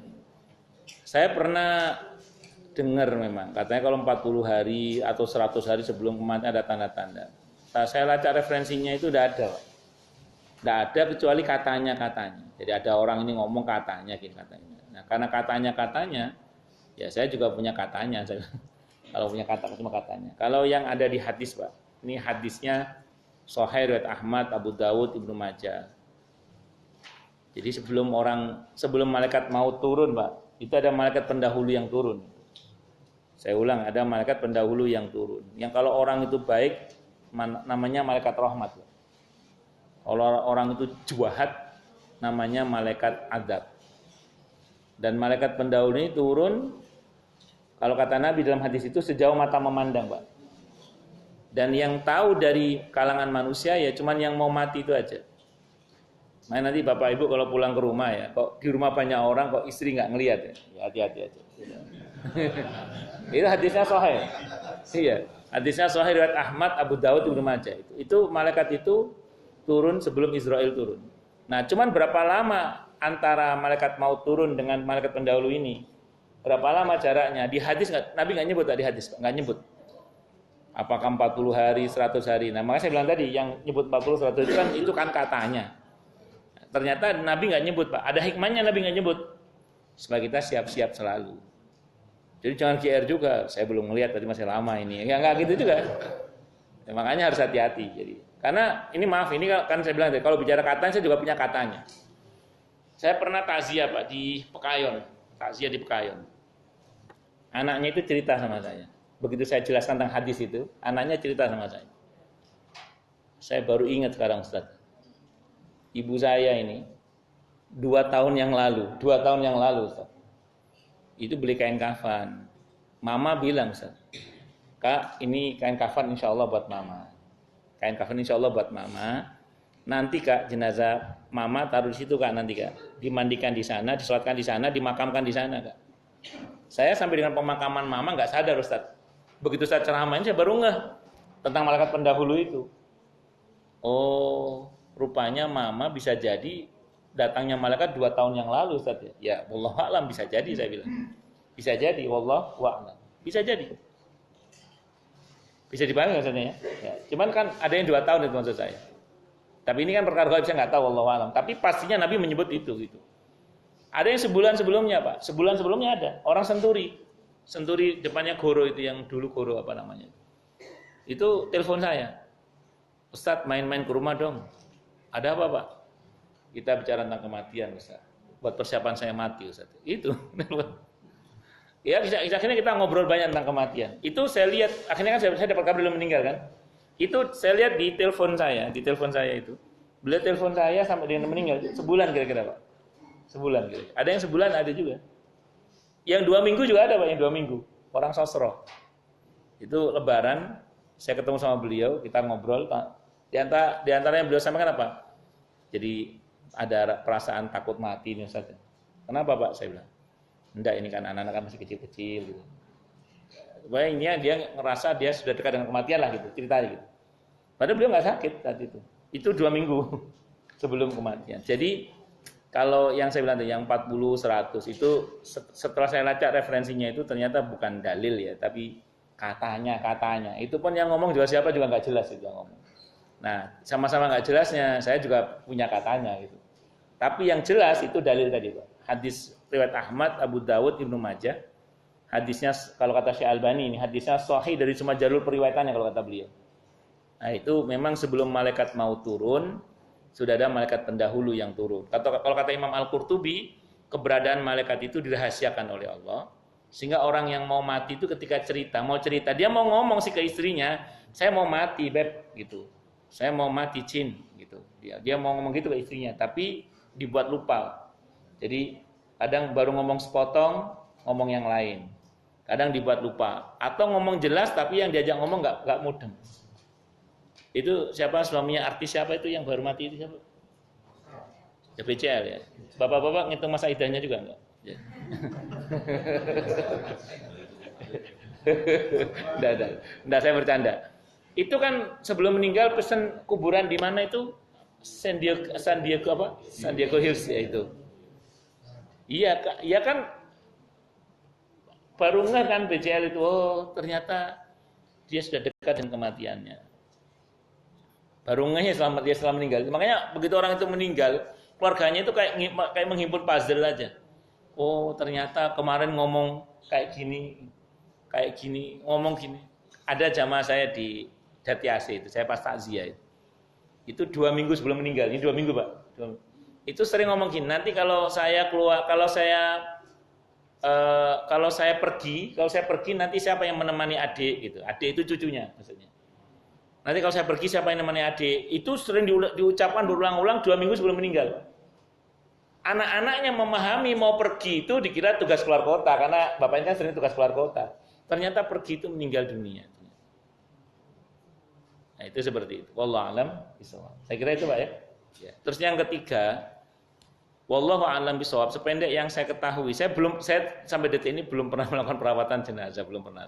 Saya pernah dengar memang katanya kalau 40 hari atau 100 hari sebelum kematian ada tanda-tanda. Nah, saya lacak referensinya itu tidak ada. Tidak ada kecuali katanya. Jadi ada orang ini ngomong katanya. Nah, karena katanya, ya saya juga punya katanya. Kalau punya kata cuma katanya. Kalau yang ada di hadis Pak, ini hadisnya Sahih riwayat Ahmad, Abu Dawud, Ibnu Majah. Jadi sebelum malaikat maut turun Pak, itu ada malaikat pendahulu yang turun. Saya ulang, ada malaikat pendahulu yang turun. Yang kalau orang itu baik, namanya malaikat rahmat. Kalau orang itu jahat, namanya malaikat azab. Dan malaikat pendahulu ini turun Kalau kata Nabi dalam hadis itu sejauh mata memandang, Pak. Dan yang tahu dari kalangan manusia ya cuman yang mau mati itu aja. Nah, nanti Bapak Ibu kalau pulang ke rumah ya, kok di rumah banyak orang kok istri nggak ngelihat ya, hati-hati aja. Itu hadisnya sahih. Iya, hadisnya sahih riwayat Ahmad, Abu Dawud, Ibnu Majah. Itu malaikat itu turun sebelum Israel turun. Nah, cuman berapa lama antara malaikat maut turun dengan malaikat pendahulu ini? Berapa lama jaraknya? Di hadis Nabi nggak nyebut, di hadis nggak nyebut. Apakah 40 hari, 100 hari? Nah, makanya saya bilang tadi yang nyebut 40, 100 itu kan katanya. Ternyata Nabi nggak nyebut, Pak. Ada hikmahnya Nabi nggak nyebut. Supaya kita siap-siap selalu. Jadi jangan GR juga. Saya belum melihat, tadi masih lama ini. Ya nggak gitu juga. Ya, makanya harus hati-hati. Jadi karena ini maaf, ini kan saya bilang tadi, kalau bicara katanya saya juga punya katanya. Saya pernah takziah, Pak, di Pekayon. Takziah di Pekayon. Anaknya itu cerita sama saya. Begitu saya jelaskan tentang hadis itu, anaknya cerita sama saya. Saya baru ingat sekarang, Ustaz. Ibu saya ini 2 tahun yang lalu, Ustaz. Itu beli kain kafan. Mama bilang, Ustaz, Kak, ini kain kafan insya Allah buat Mama. Kain kafan insya Allah buat Mama. Nanti Kak, jenazah Mama taruh di situ Kak, nanti Kak. Dimandikan di sana, disolatkan di sana, dimakamkan di sana Kak. Saya sampai dengan pemakaman Mama nggak sadar, Ustaz. Begitu saya ceramain, saya baru ngeh tentang malaikat pendahulu itu. Oh, rupanya Mama bisa jadi datangnya malaikat 2 tahun yang lalu, Ustaz. Ya, wallahu a'lam, bisa jadi, saya bilang. Bisa jadi, wallahu a'lam. Bisa jadi. Bisa dipahami maksudnya ya. Cuman kan ada yang 2 tahun itu maksud saya. Tapi ini kan perkara gaib, saya nggak tahu, wallahu a'lam. Tapi pastinya Nabi menyebut itu gitu. Ada yang sebulan sebelumnya, Pak. Sebulan sebelumnya ada orang Senturi. Senturi depannya Goro itu, yang dulu Goro apa namanya. Itu telepon saya. Ustaz, main-main ke rumah dong. Ada apa, Pak? Kita bicara tentang kematian, Ustaz. Buat persiapan saya mati, Ustaz. Itu. Ya, akhirnya kita ngobrol banyak tentang kematian. Itu saya lihat, akhirnya kan saya dapat kabar beliau meninggal kan. Itu saya lihat di telepon saya itu. Beliau telepon saya sampai dengan meninggal sebulan kira-kira, Pak. Sebulan gitu. Ada yang sebulan, ada juga. Yang 2 minggu juga ada, Pak, yang 2 minggu. Orang Sosro. Itu lebaran, saya ketemu sama beliau, kita ngobrol. Di antara yang beliau sampaikan apa? Jadi ada perasaan takut mati ini, Ustaz. Kenapa, Pak? Saya bilang. Enggak, ini kan anak-anak kan masih kecil-kecil gitu. Pokoknya ini dia ngerasa dia sudah dekat dengan kematian lah gitu, ceritanya gitu. Padahal beliau nggak sakit tadi itu. Itu 2 minggu sebelum kematian. Jadi kalau yang saya bilang tadi, yang 40, 100 itu setelah saya lacak referensinya itu ternyata bukan dalil ya, tapi katanya. Itu pun yang ngomong juga siapa juga nggak jelas itu yang ngomong. Nah, sama-sama nggak jelasnya, saya juga punya katanya gitu. Tapi yang jelas itu dalil tadi, Pak. Hadis riwayat Ahmad, Abu Dawud, Ibnu Majah. Hadisnya kalau kata Syekh Albani ini hadisnya sahih dari semua jalur periwayatannya kalau kata beliau. Nah, itu memang sebelum malaikat mau turun sudah ada malaikat pendahulu yang turun. Kalau kata Imam Al-Qurtubi, keberadaan malaikat itu dirahasiakan oleh Allah. Sehingga orang yang mau mati itu ketika mau cerita, dia mau ngomong sih ke istrinya, saya mau mati, Beb, gitu. Saya mau mati, Cin, gitu. Dia mau ngomong gitu ke istrinya, tapi dibuat lupa. Jadi kadang baru ngomong sepotong, ngomong yang lain. Kadang dibuat lupa. Atau ngomong jelas, tapi yang diajak ngomong nggak mudeng. Itu siapa suaminya artis siapa itu yang baru mati itu siapa? Ya BCL ya. Bapak-bapak ngitung masa idahnya juga enggak? Ya. Enggak, saya bercanda. Itu kan sebelum meninggal pesan kuburan di mana itu? San Diego Hills ya itu. Iya kan baru nggak kan BCL itu, oh ternyata dia sudah dekat dengan kematiannya. Baru ngehnya dia setelah meninggal. Makanya begitu orang itu meninggal, keluarganya itu kayak menghimpun puzzle aja. Oh, ternyata kemarin ngomong kayak gini, ngomong gini. Ada jamaah saya di Jati AC itu, saya pas takziah itu. Itu 2 minggu sebelum meninggal. Ini 2 minggu, Pak. Itu sering ngomong gini, nanti kalau saya pergi nanti siapa yang menemani adik gitu. Adik itu cucunya maksudnya. Nanti kalau saya pergi siapa yang menemani adik? Itu sering diucapkan berulang-ulang 2 minggu sebelum meninggal. Anak-anaknya memahami mau pergi itu dikira tugas keluar kota karena bapaknya kan sering tugas keluar kota. Ternyata pergi itu meninggal dunia. Nah, itu seperti itu. Wallahu a'lam bishawab. Saya kira itu Pak ya. Terus yang ketiga, wallahu a'lam bishawab, sependek yang saya ketahui, saya sampai detik ini belum pernah melakukan perawatan jenazah, belum pernah.